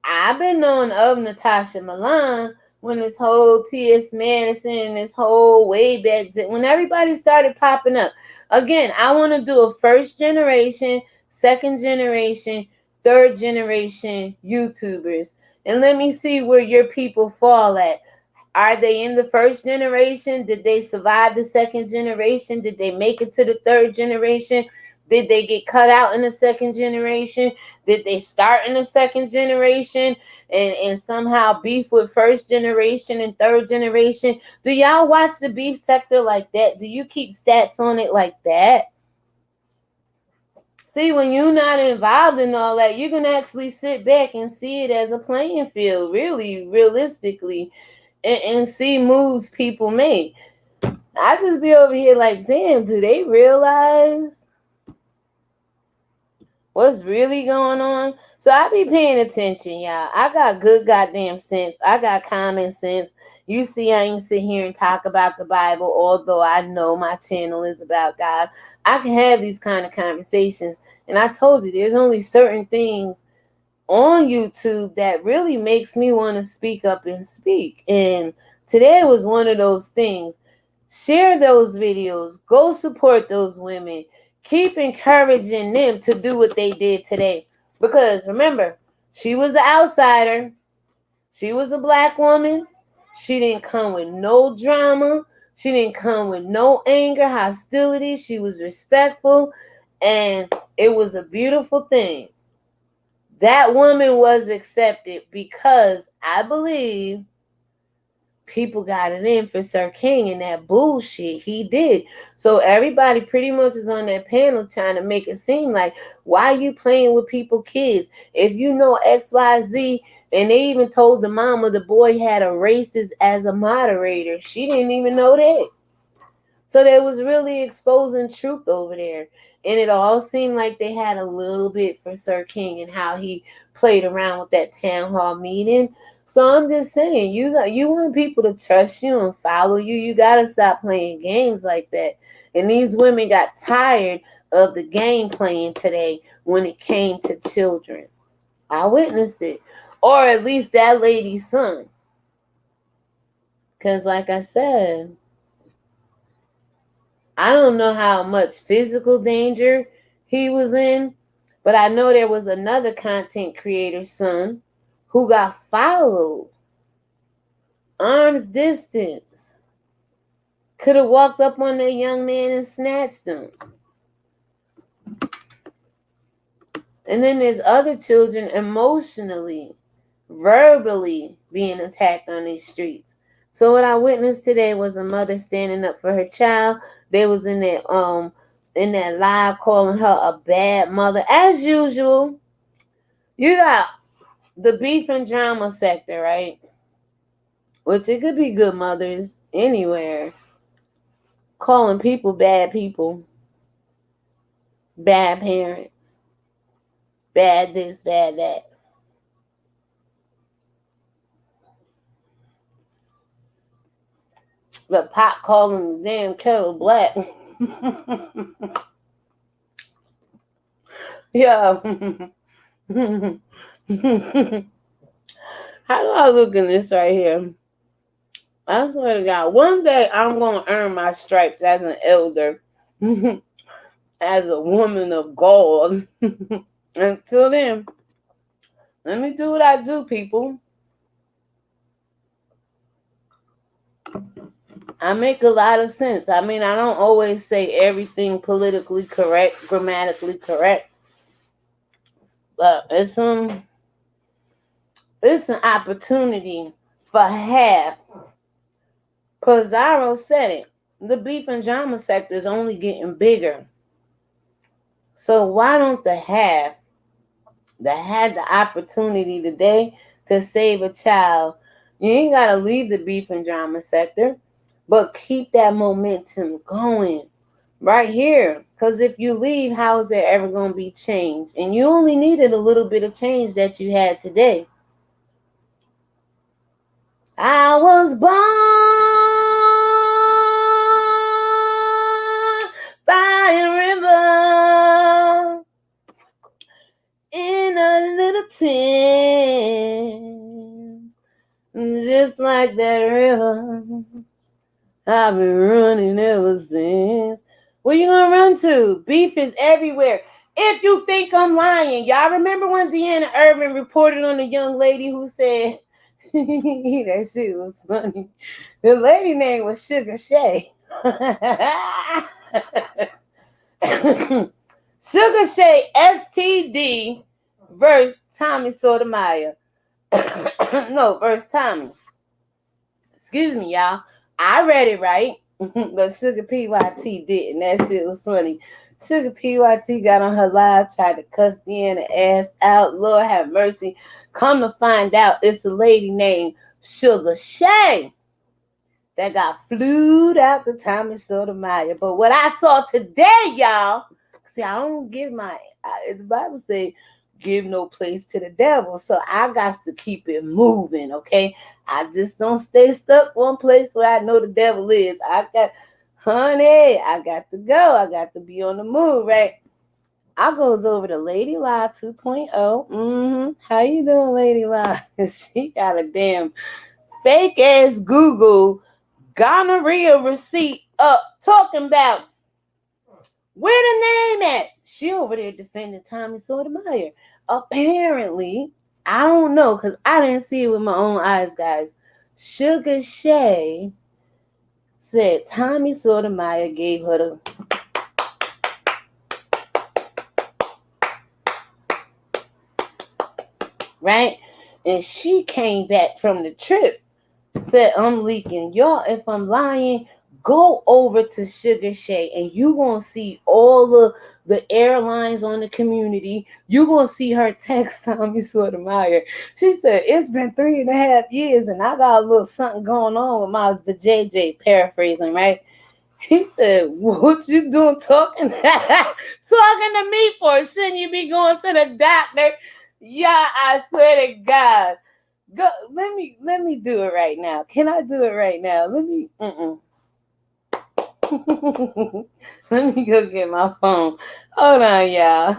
I've been knowing of Natasha Milan when this whole T.S. Madison, this whole way back, when everybody started popping up. Again, I want to do a first generation, second generation, third generation YouTubers. And let me see where your people fall at. Are they in the first generation? Did they survive the second generation? Did they make it to the third generation? Did they get cut out in the second generation? Did they start in the second generation and somehow beef with first generation and third generation? Do y'all watch the beef sector like that? Do you keep stats on it like that? See, when you're not involved in all that, you can actually sit back and see it as a playing field, really, realistically, and see moves people make. I just be over here like, damn, do they realize what's really going on? So I be paying attention, y'all. I got good goddamn sense. I got common sense. You see, I ain't sit here and talk about the Bible, although I know my channel is about God. I can have these kind of conversations. And I told you, there's only certain things on YouTube that really makes me want to speak up and speak. And today was one of those things. Share those videos. Go support those women. Keep encouraging them to do what they did today. Because remember, she was an outsider. She was a black woman. She didn't come with no drama. She didn't come with no anger, hostility. She was respectful. And it was a beautiful thing. That woman was accepted because I believe people got it in for Sir King and that bullshit he did. So everybody pretty much is on that panel trying to make it seem like, why are you playing with people's kids? If you know XYZ, and they even told the mama the boy had a racist as a moderator. She didn't even know that. So they was really exposing truth over there. And it all seemed like they had a little bit for Sir King and how he played around with that town hall meeting. So I'm just saying, you want people to trust you and follow you. You got to stop playing games like that. And these women got tired of the game playing today when it came to children. I witnessed it. Or at least that lady's son. Because like I said, I don't know how much physical danger he was in, but I know there was another content creator's son who got followed. Arm's distance. Could have walked up on that young man and snatched him. And then there's other children emotionally, verbally being attacked on these streets. So what I witnessed today was a mother standing up for her child. They was in that live calling her a bad mother. As usual, you got the beef and drama sector, right? Which it could be good mothers anywhere. Calling people, bad parents, bad this, bad that. The pot calling the damn kettle black. Yeah. How do I look in this right here? I swear to God, one day I'm going to earn my stripes as an elder, as a woman of God. Until then, let me do what I do, people. I make a lot of sense. I mean, I don't always say everything politically correct, grammatically correct, but it's It's an opportunity for half. Pizarro said it. The beef and drama sector is only getting bigger. So why don't the half that had the opportunity today to save a child, you ain't got to leave the beef and drama sector, but keep that momentum going right here. Because if you leave, how is there ever going to be change? And you only needed a little bit of change that you had today. I was born by a river in a little tent, just like that river. I've been running ever since. Where you gonna run to? Beef is everywhere. If you think I'm lying, y'all remember when Deanna Irvin reported on the young lady who said that shit was funny. The lady name was Sugar Shay. Sugar Shay STD versus Tommy Sotomayor. No, versus Tommy. Excuse me, y'all. I read it right, but Sugar PYT didn't. That shit was funny. Sugar PYT got on her live, tried to cuss Deanna ass out. Lord have mercy. Come to find out, it's a lady named Sugar Shay that got flued out to Tommy Sotomayor. But what I saw today, y'all, see, I don't give the Bible says, give no place to the devil. So I got to keep it moving, okay? I just don't stay stuck one place where I know the devil is. I got to go. I got to be on the move, right? I goes over to Lady Lie 2.0. How you doing, Lady Lie? She got a damn fake ass Google gonorrhea receipt up talking about where the name at. She over there defending Tommy Sotomayor. Apparently, I don't know, because I didn't see it with my own eyes, guys. Sugar Shay said Tommy Sotomayor gave her the right? And she came back from the trip, said, I'm leaking. Y'all, if I'm lying, go over to Sugar Shay and you going to see all of the airlines on the community. You going to see her text Tommy Sotomayor. She said, it's been 3.5 years and I got a little something going on with my JJ, paraphrasing, right? He said, what you doing talking to me for? Shouldn't you be going to the doctor? Yeah, I swear to God. Go, let me do it right now. Can I do it right now? Let me let me go get my phone. Hold on, y'all.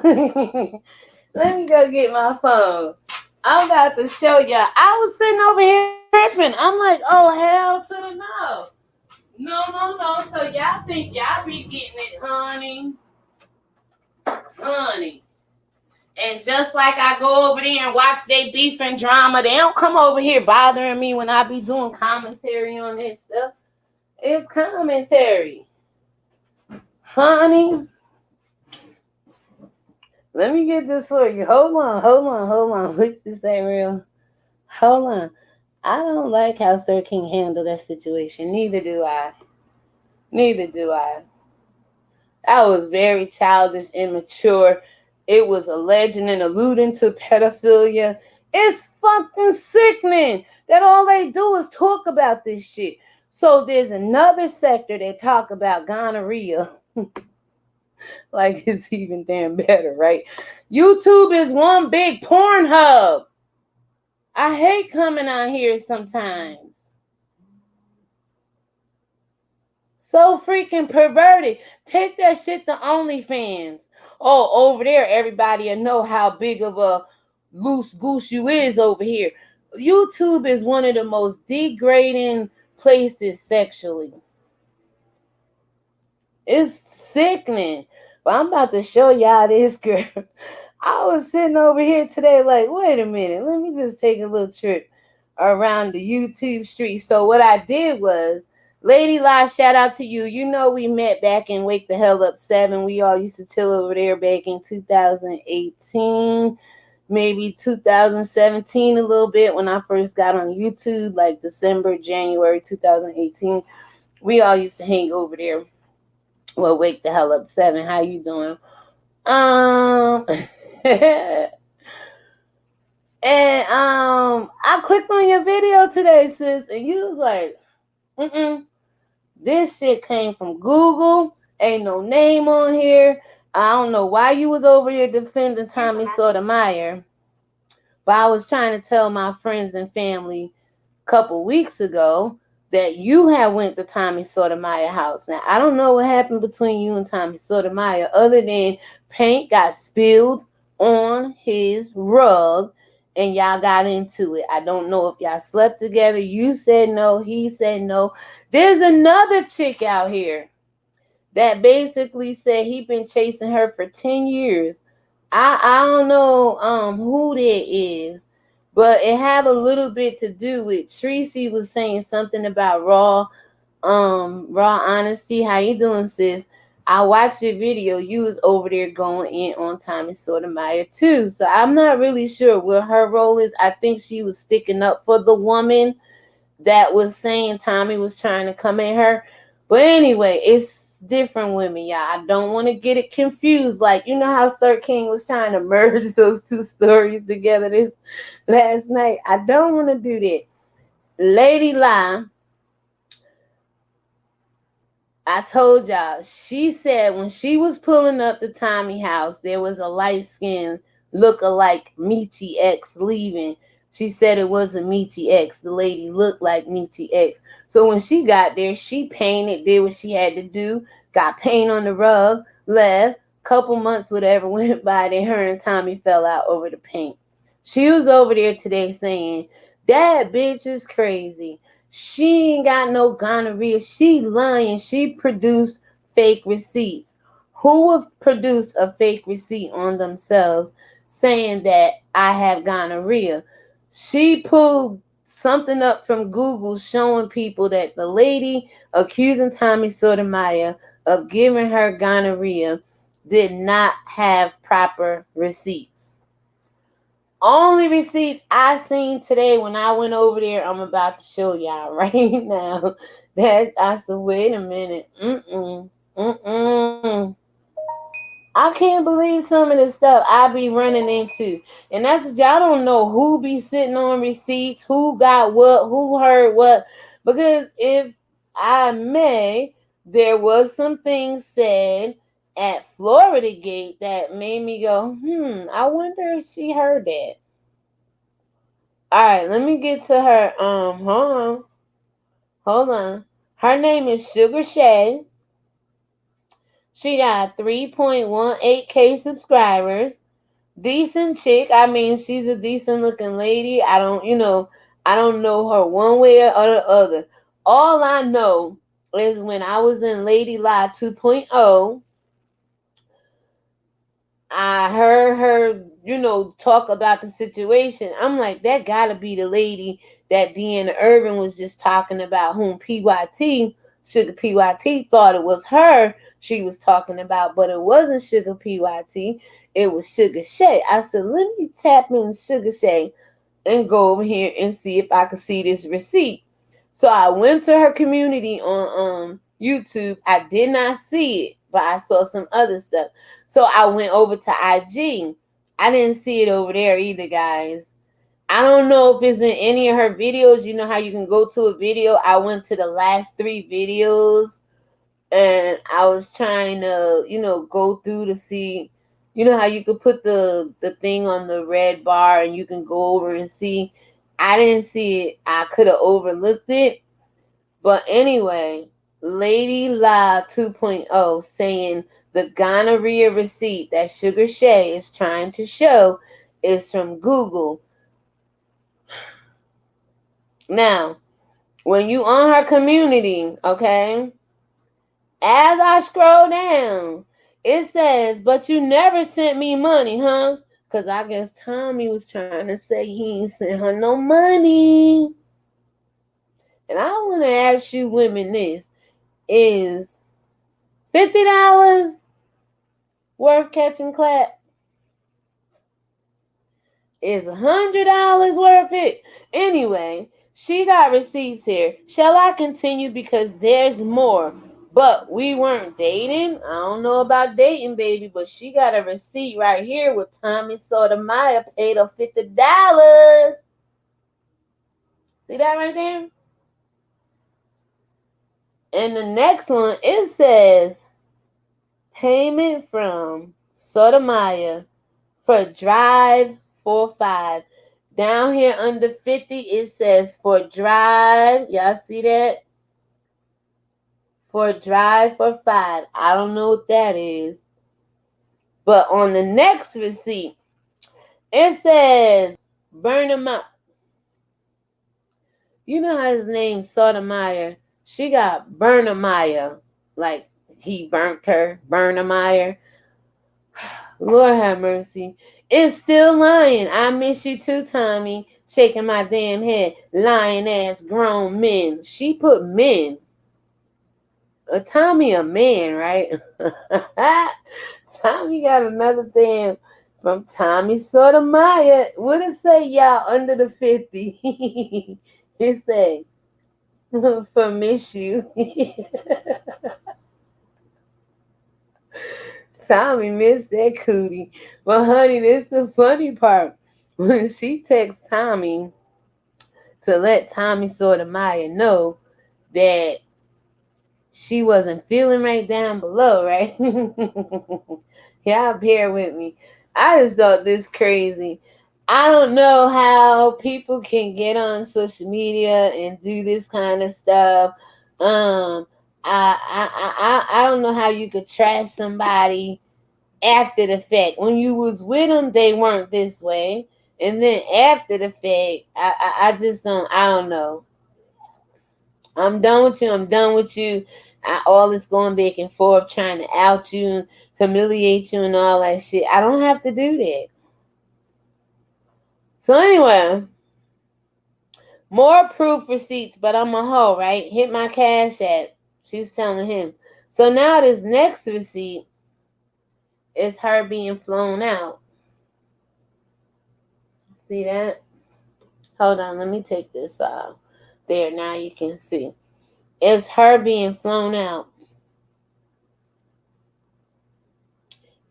Let me go get my phone. I'm about to show y'all. I was sitting over here tripping. I'm like, oh, hell to the no. No. So y'all think y'all be getting it, honey. And just like I go over there and watch they beef and drama, they don't come over here bothering me when I be doing commentary on this stuff. It's commentary. Honey, let me get this for you. Hold on. Which this ain't real. Hold on. I don't like how Sir King handled that situation. Neither do I. That was very childish, immature. It was alleging and alluding to pedophilia. It's fucking sickening that all they do is talk about this shit. So there's another sector that talk about gonorrhea. Like it's even damn better, right? YouTube is one big porn hub. I hate coming out here sometimes. So freaking perverted. Take that shit to OnlyFans. Oh, over there, everybody will know how big of a loose goose you is over here. YouTube is one of the most degrading places sexually. It's sickening. But I'm about to show y'all this, girl. I was sitting over here today like, wait a minute. Let me just take a little trip around the YouTube street. So what I did was, Lady Lie, shout out to you. You know we met back in Wake the Hell Up 7. We all used to chill over there back in 2018. maybe 2017 a little bit when I first got on YouTube, like December, January 2018. We all used to hang over there. Well, wake the hell up 7. How you doing? And I clicked on your video today, sis, and you was like, this shit came from Google. Ain't no name on here. I don't know why you was over here defending Tommy Sotomayor. But I was trying to tell my friends and family a couple weeks ago that you had went to Tommy Sotomayor house. Now, I don't know what happened between you and Tommy Sotomayor other than paint got spilled on his rug and y'all got into it. I don't know if y'all slept together. You said no. He said no. There's another chick out here that basically said he been chasing her for 10 years. I don't know who that is, but it have a little bit to do with Tracy was saying something about raw honesty. How you doing, sis? I watched your video. You was over there going in on Tommy Sotomayor too. So I'm not really sure what her role is. I think she was sticking up for the woman that was saying Tommy was trying to come at her. But anyway, it's different women, y'all. I don't want to get it confused. Like, you know how Sir King was trying to merge those two stories together this last night. I don't want to do that. Lady Lie, I told y'all, she said when she was pulling up the Tommy house, there was a light-skinned look-alike Michi X leaving. She said it wasn't Michi X. The lady looked like Michi X. So when she got there, she painted, did what she had to do, got paint on the rug, left. Couple months, whatever, went by, then her and Tommy fell out over the paint. She was over there today saying, that bitch is crazy. She ain't got no gonorrhea. She lying. She produced fake receipts. Who would produce a fake receipt on themselves saying that I have gonorrhea? She pulled something up from Google showing people that the lady accusing Tommy Sotomayor of giving her gonorrhea did not have proper receipts. Only receipts I seen today when I went over there, I'm about to show y'all right now. That I said, wait a minute. I can't believe some of this stuff I be running into. And that's y'all don't know who be sitting on receipts, who got what, who heard what. Because if I may, there was some things said at Florida Gate that made me go, I wonder if she heard that. All right, let me get to her. Hold on. Her name is Sugar Shay. She got 3.18K subscribers. Decent chick. I mean, she's a decent looking lady. I don't know her one way or the other. All I know is when I was in Lady Lie 2.0, I heard her, talk about the situation. I'm like, that gotta be the lady that Deanna Irvin was just talking about, whom Sugar PYT thought it was her she was talking about, but it wasn't Sugar PYT. It was Sugar Shay. I said, let me tap in Sugar Shay and go over here and see if I could see this receipt. So I went to her community on YouTube. I did not see it, but I saw some other stuff. So I went over to IG. I didn't see it over there either, guys. I don't know if it's in any of her videos. You know how you can go to a video? I went to the last 3 videos and I was trying to, go through to see, how you could put the thing on the red bar and you can go over and see. I didn't see it. I could have overlooked it. But anyway, Lady La 2.0 saying the gonorrhea receipt that Sugar Shay is trying to show is from Google. Now, when you on her community, okay, as I scroll down, it says, but you never sent me money, huh? Because I guess Tommy was trying to say he ain't sent her no money. And I want to ask you women this. Is $50 worth catching clap? Is $100 worth it? Anyway, she got receipts here. Shall I continue? Because there's more. But we weren't dating. I don't know about dating, baby, but she got a receipt right here with Tommy Sotomayor paid her $50. See that right there? And the next one, it says payment from Sotomayor for drive 45. Down here under 50, it says for drive. Y'all see that? For drive for 5. I don't know what that is. But on the next receipt, it says burn them up. You know how his name's Sotomayor? She got Burnemeyer. Like he burnt her. Burnemeyer. Lord have mercy. It's still lying. I miss you too, Tommy. Shaking my damn head. Lying ass grown men. She put men. Tommy a man, right? Tommy got another damn from Tommy Sotomayor. What it say, y'all, under the 50? It say, for miss you. Tommy missed that cootie. Well, honey, this the funny part. When she texts Tommy to let Tommy Sotomayor know that she wasn't feeling right down below, right? Y'all bear with me. I just thought this crazy. I don't know how people can get on social media and do this kind of stuff. I don't know how you could trash somebody after the fact. When you was with them, they weren't this way, and then after the fact, I just don't know. I'm done with you. I'm done with you. All this going back and forth, trying to out you, humiliate you, and all that shit. I don't have to do that. So anyway, more proof receipts, but I'm a hoe, right? Hit my cash app. She's telling him. So now this next receipt is her being flown out. See that? Hold on, let me take this off. There, now you can see. It's her being flown out.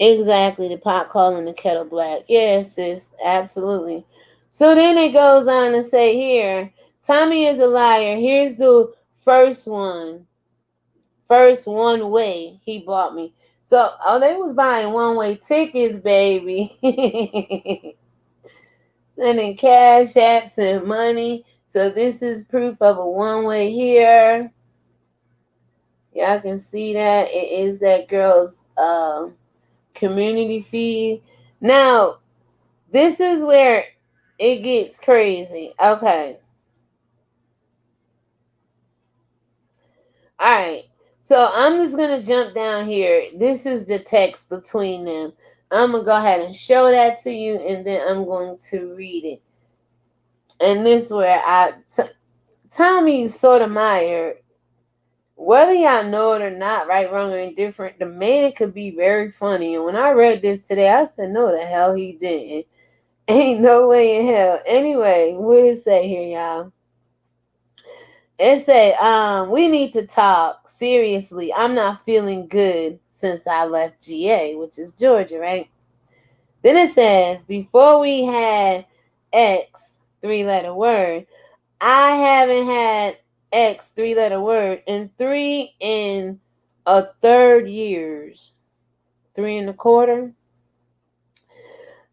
Exactly, the pot calling the kettle black. Yes, sis, absolutely. So then it goes on to say here, Tommy is a liar. Here's the first one. First one way he bought me. So, they was buying one-way tickets, baby. Sending cash apps and money. So this is proof of a one-way here. Y'all can see that. It is that girl's community feed. Now, this is where it gets crazy. Okay. All right. So I'm just going to jump down here. This is the text between them. I'm going to go ahead and show that to you, and then I'm going to read it. And this is where Tommy Sotomayor, whether y'all know it or not, right, wrong, or indifferent, the man could be very funny. And when I read this today, I said, no, the hell he didn't. Ain't no way in hell. Anyway, what did it say here, y'all? It say, we need to talk. Seriously, I'm not feeling good since I left GA, which is Georgia, right? Then it says, before we had X, 3-letter word, I haven't had X, 3-letter word, in 3 1/3 years. 3 1/4.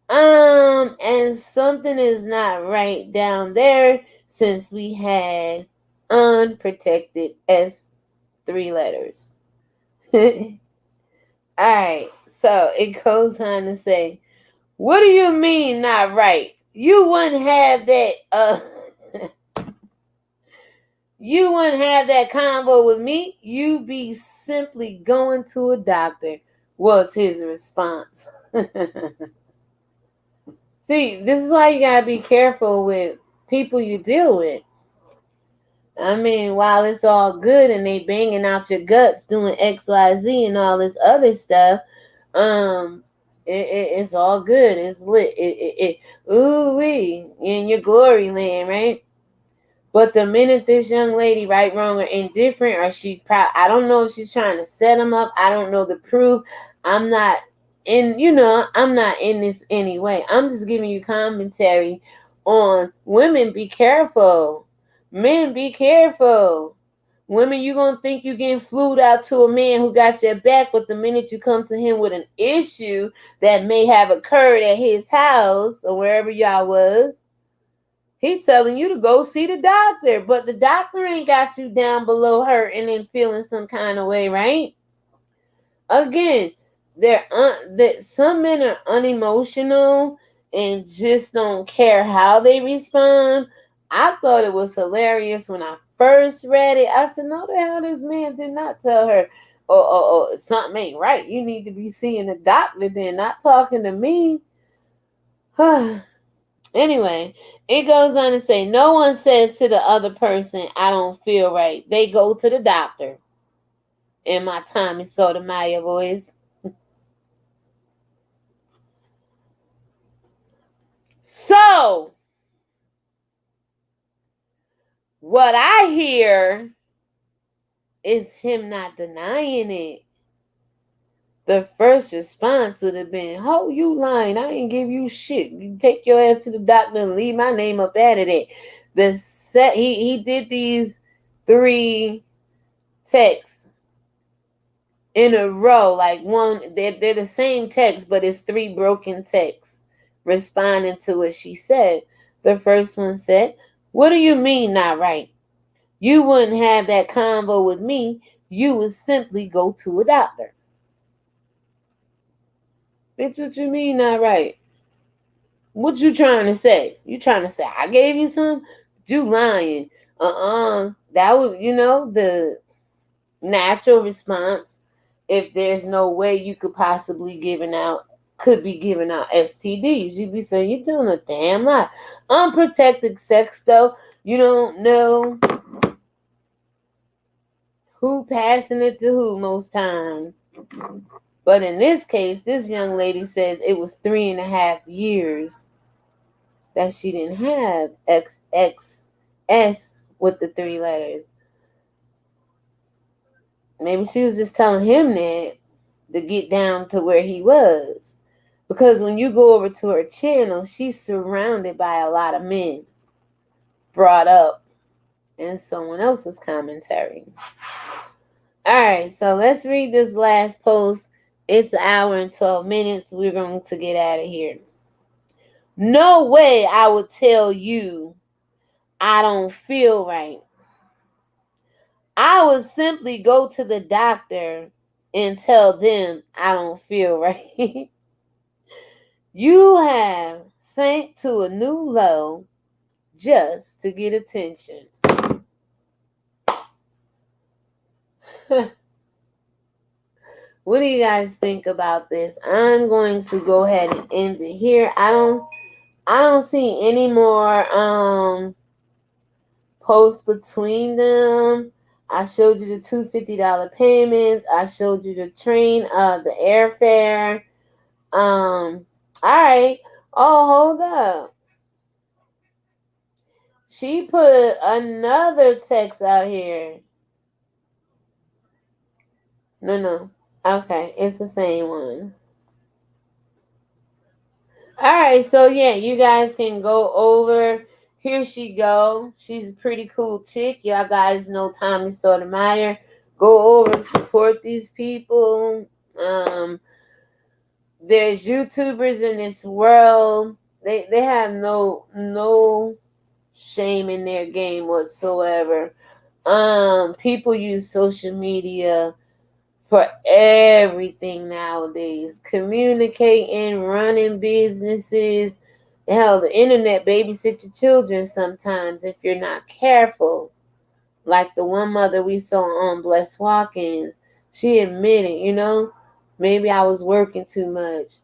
And something is not right down there since we had unprotected S 3 letters. Alright, so it goes on to say, what do you mean not right? You wouldn't have that you wouldn't have that convo with me. You be simply going to a doctor, was his response. See, this is why you gotta be careful with people you deal with. I mean, while it's all good and they banging out your guts doing X, Y, Z and all this other stuff, It's all good. It's lit. Ooh wee, in your glory land, right? But the minute this young lady, right, wrong, or indifferent, or she proud, I don't know if she's trying to set him up. I don't know the proof. I'm not I'm not in this anyway. I'm just giving you commentary on women. Be careful. Men, be careful. Women, you gonna think you getting flued out to a man who got your back, but the minute you come to him with an issue that may have occurred at his house or wherever y'all was, he telling you to go see the doctor, but the doctor ain't got you down below hurting and feeling some kind of way, right? Again, that some men are unemotional and just don't care how they respond. I thought it was hilarious when I first read it. I said, "No, the hell, this man did not tell her, oh, something ain't right. You need to be seeing a doctor, then not talking to me." Anyway, it goes on to say, no one says to the other person, "I don't feel right." They go to the doctor. In my Tommy Sotomayor voice. So, what I hear is him not denying it. The first response would have been, "Oh, you lying. I ain't give you shit. You take your ass to the doctor and leave my name up out of it." He did these 3 texts in a row, like one, they're the same text, but it's 3 broken texts responding to what she said. The first one said, "What do you mean not right? You wouldn't have that convo with me. You would simply go to a doctor." Bitch, what you mean not right? What you trying to say? You trying to say I gave you some? You lying. That was, the natural response. If there's no way you could possibly could be giving out STDs, you'd be saying you're doing a damn lot. Unprotected sex, though, you don't know who passing it to who most times. But in this case, this young lady says it was 3.5 years that she didn't have XXS with the 3 letters. Maybe she was just telling him that to get down to where he was. Because when you go over to her channel, she's surrounded by a lot of men brought up in someone else's commentary. All right, so let's read this last post. It's an hour and 12 minutes. We're going to get out of here. No way I would tell you I don't feel right. I would simply go to the doctor and tell them I don't feel right. You have sank to a new low just to get attention. What do you guys think about this? I'm going to go ahead and end it here. I don't see any more posts between them. I showed you the $250 payments. I showed you the the airfare. All right. Oh, hold up. She put another text out here. No. Okay, it's the same one. All right, so yeah, you guys can go over. Here she go. She's a pretty cool chick. Y'all guys know Tommy Sotomayor. Go over and support these people. There's YouTubers in this world. They have no shame in their game whatsoever. People use social media for everything nowadays. Communicating, running businesses. Hell, the internet babysit your children sometimes if you're not careful. Like the one mother we saw on Bless Watkins. She admitted, maybe I was working too much.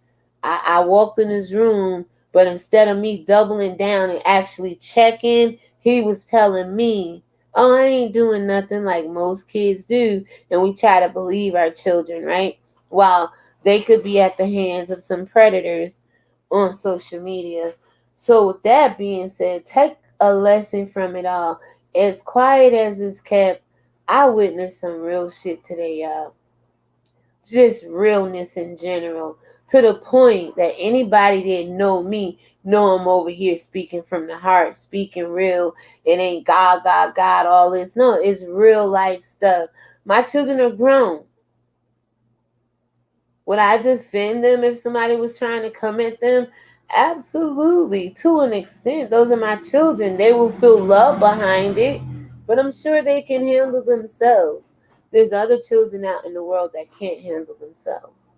I walked in his room, but instead of me doubling down and actually checking, he was telling me, "Oh, I ain't doing nothing," like most kids do. And we try to believe our children, right? While They could be at the hands of some predators on social media. So, with that being said, take a lesson from it all. As quiet as it's kept, I witnessed some real shit today, y'all. Just realness in general. To the point that anybody that know me know I'm over here speaking from the heart, speaking real. It ain't God, God, God, all this. No, it's real life stuff. My children are grown. Would I defend them if somebody was trying to come at them? Absolutely, to an extent. Those are my children. They will feel love behind it, but I'm sure they can handle themselves. There's other children out in the world that can't handle themselves.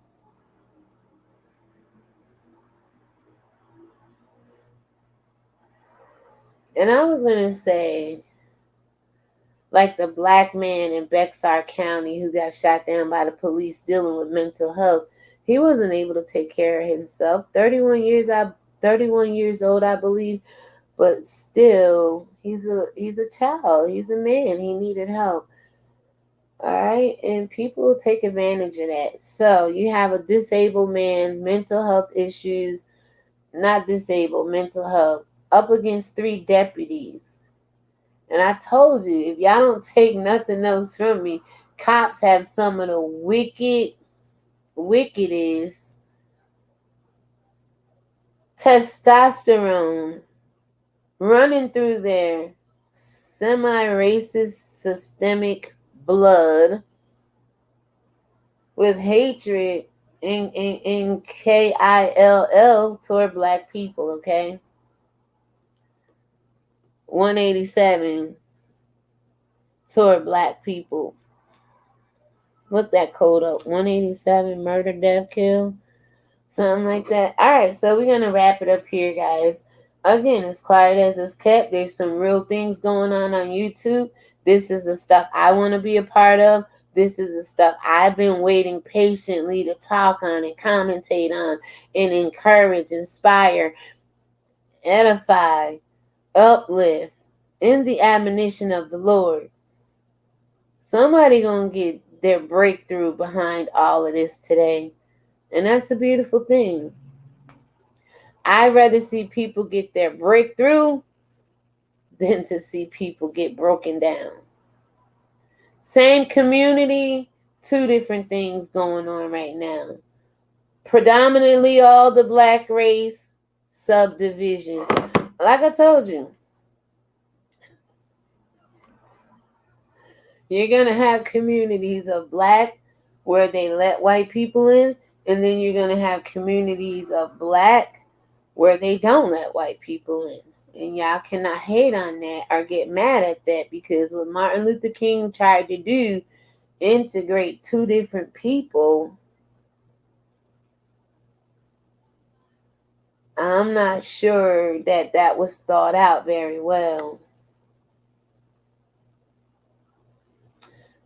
And I was going to say, like the black man in Bexar County who got shot down by the police dealing with mental health, he wasn't able to take care of himself. 31 years old, I believe. But still, he's a child. He's a man. He needed help. All right, and people take advantage of that. So you have a disabled man, mental health issues, not disabled, mental health, up against three deputies. And I told you, if y'all don't take nothing else from me, cops have some of the wickedest testosterone running through their semi-racist systemic blood with hatred in KILL toward black people, okay? 187 toward black people. Look that code up. 187 murder, death, kill. Something like that. Alright, so we're going to wrap it up here, guys. Again, as quiet as it's kept, there's some real things going on YouTube. This is the stuff I want to be a part of. This is the stuff I've been waiting patiently to talk on and commentate on and encourage, inspire, edify, uplift in the admonition of the Lord. Somebody gonna get their breakthrough behind all of this today. And that's a beautiful thing. I'd rather see people get their breakthrough than to see people get broken down. Same community, two different things going on right now. Predominantly all the black race subdivisions. Like I told you, you're going to have communities of black where they let white people in, and then you're going to have communities of black where they don't let white people in. And y'all cannot hate on that or get mad at that, because what Martin Luther King tried to do, integrate two different people, I'm not sure that was thought out very well.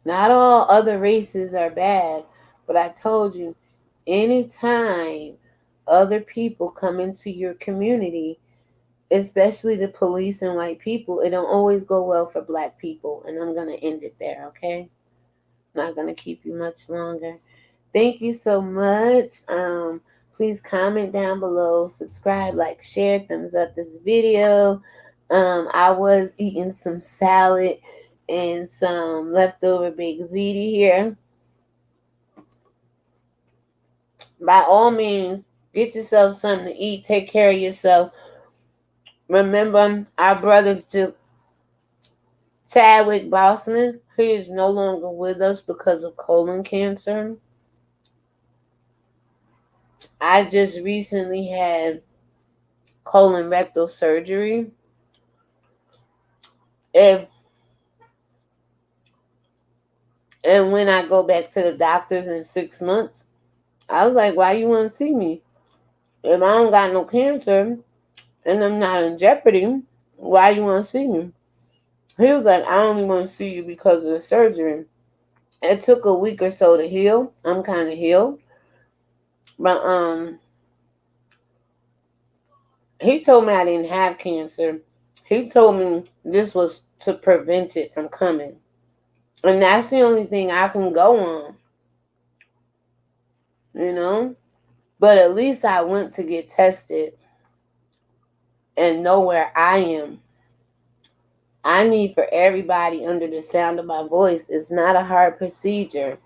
Not all other races are bad, but I told you, anytime other people come into your community, especially the police and white people, it don't always go well for black people. And I'm going to end it there, okay? Not going to keep you much longer. Thank you so much. Please comment down below, subscribe, like, share, thumbs up this video. I was eating some salad and some leftover baked ziti here. By all means, get yourself something to eat. Take care of yourself. Remember, our brother Chadwick Boseman, he is no longer with us because of colon cancer. I just recently had colon rectal surgery. And when I go back to the doctors in 6 months, I was like, why you want to see me? If I don't got no cancer and I'm not in jeopardy, why you want to see me? He was like, I only want to see you because of the surgery. It took a week or so to heal. I'm kind of healed. But he told me I didn't have cancer. He told me this was to prevent it from coming. And that's the only thing I can go on. you know? But at least I went to get tested and know where I am. I need for everybody under the sound of my voice, it's not a hard procedure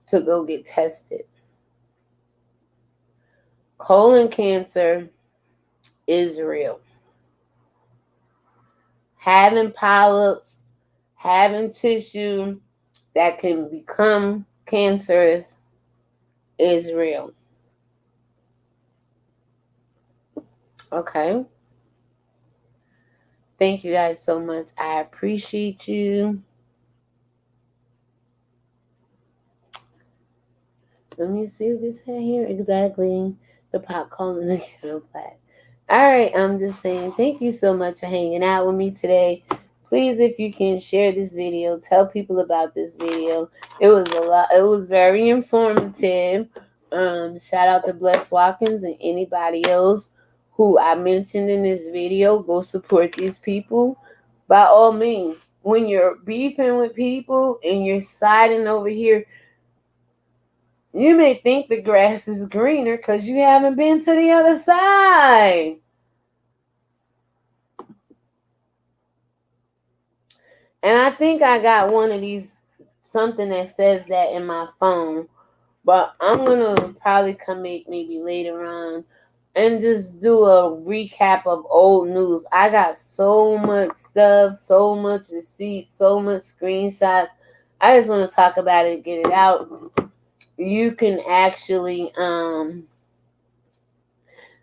to go get tested. Colon cancer is real. Having polyps, having tissue that can become cancerous is real. Okay. Thank you guys so much. I appreciate you. Let me see what this had here exactly. The pot calling the kettle black. All right, I'm just saying thank you so much for hanging out with me today. Please, if you can, share this video. Tell people about this video. It was a lot. It was very informative. Shout out to Bless Watkins and anybody else who I mentioned in this video. Go support these people. By all means, when you're beefing with people and you're siding over here, you may think the grass is greener because you haven't been to the other side. And I think I got one of these, something that says that in my phone. But I'm going to probably come make maybe later on and just do a recap of old news. I got so much stuff, so much receipts, so much screenshots. I just want to talk about it, get it out. You can actually,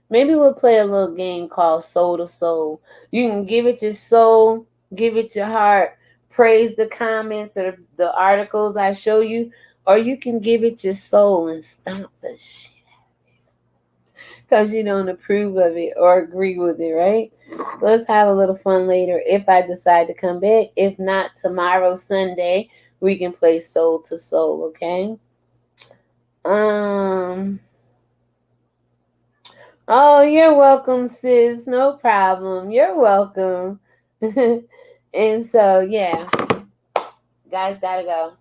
maybe we'll play a little game called Soul to Soul. You can give it your soul, give it your heart, praise the comments or the articles I show you, or you can give it your soul and stomp the shit because you don't approve of it or agree with it, right? Let's have a little fun later if I decide to come back. If not, tomorrow, Sunday, we can play Soul to Soul, okay? Oh, you're welcome, sis. No problem. You're welcome. And so, yeah, guys, gotta go.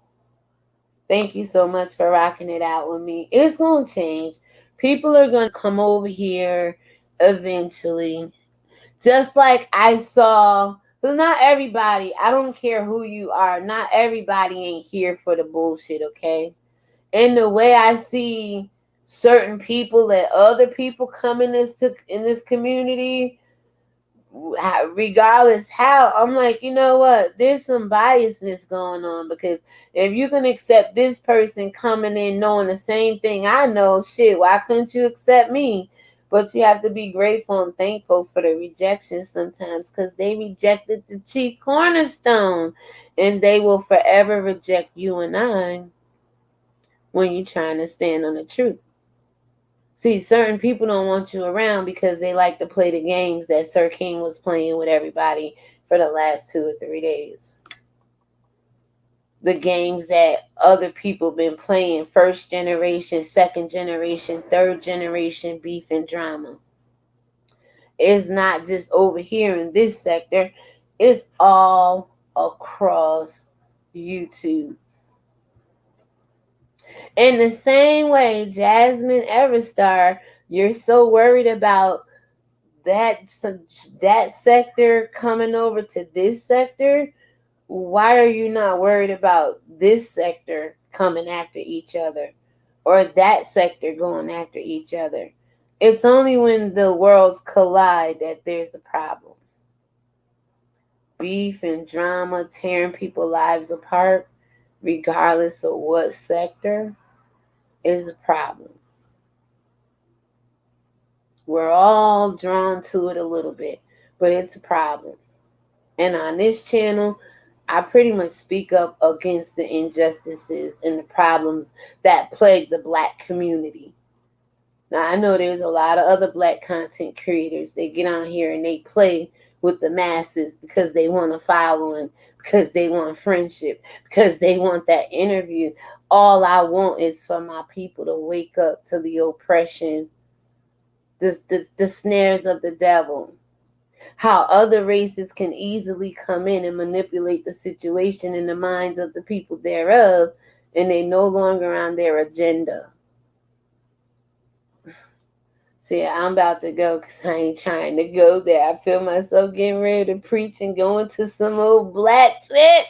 Thank you so much for rocking it out with me. It's gonna change. People are gonna come over here eventually. Just like I saw, because not everybody, I don't care who you are, not everybody ain't here for the bullshit, okay? And the way I see certain people that other people come in this community, regardless how, I'm like, you know what? There's some biasness going on, because if you can accept this person coming in knowing the same thing I know, shit, why couldn't you accept me? But you have to be grateful and thankful for the rejection sometimes, because they rejected the chief cornerstone, and they will forever reject you and I when you're trying to stand on the truth. See, certain people don't want you around because they like to play the games that Sir King was playing with everybody for the last 2 or 3 days. The games that other people been playing, first generation, second generation, third generation beef and drama. It's not just over here in this sector. It's all across YouTube. In the same way, Jasmine Everstar, you're so worried about that sector coming over to this sector. Why are you not worried about this sector coming after each other, or that sector going after each other? It's only when the worlds collide that there's a problem. Beef and drama, tearing people's lives apart, regardless of what sector, is a problem. We're all drawn to it a little bit, but it's a problem. And on this channel, I pretty much speak up against the injustices and the problems that plague the Black community. Now, I know there's a lot of other Black content creators. They get on here and they play with the masses because they want a following, because they want friendship, because they want that interview. All I want is for my people to wake up to the oppression, the snares of the devil. How other races can easily come in and manipulate the situation in the minds of the people thereof, and they no longer on their agenda. See, I'm about to go because I ain't trying to go there. I feel myself getting ready to preach and go into some old black shit.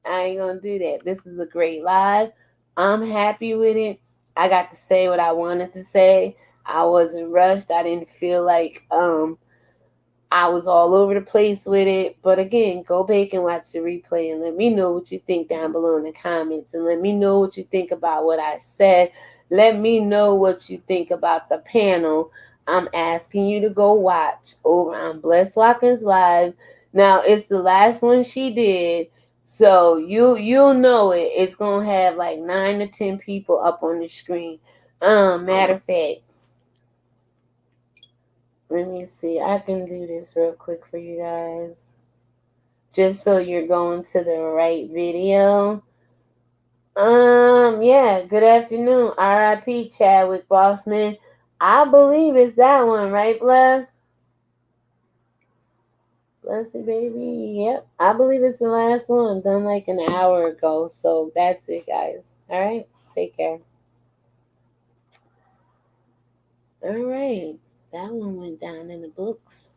I ain't gonna do that. This is a great live. I'm happy with it. I got to say what I wanted to say. I wasn't rushed. I didn't feel like I was all over the place with it. But again, go back and watch the replay and let me know what you think down below in the comments. And let me know what you think about what I said. Let me know what you think about the panel. I'm asking you to go watch over on Bless Watkins Live. Now it's the last one she did. So you'll know it. It's gonna have like 9 to 10 people up on the screen. Matter of fact, let me see. I can do this real quick for you guys. Just so you're going to the right video. Yeah, good afternoon. R.I.P. Chadwick Boseman. I believe it's that one, right, Bless? Bless it, baby. Yep. I believe it's the last one, done like an hour ago. So that's it, guys. All right. Take care. All right. That one went down in the books.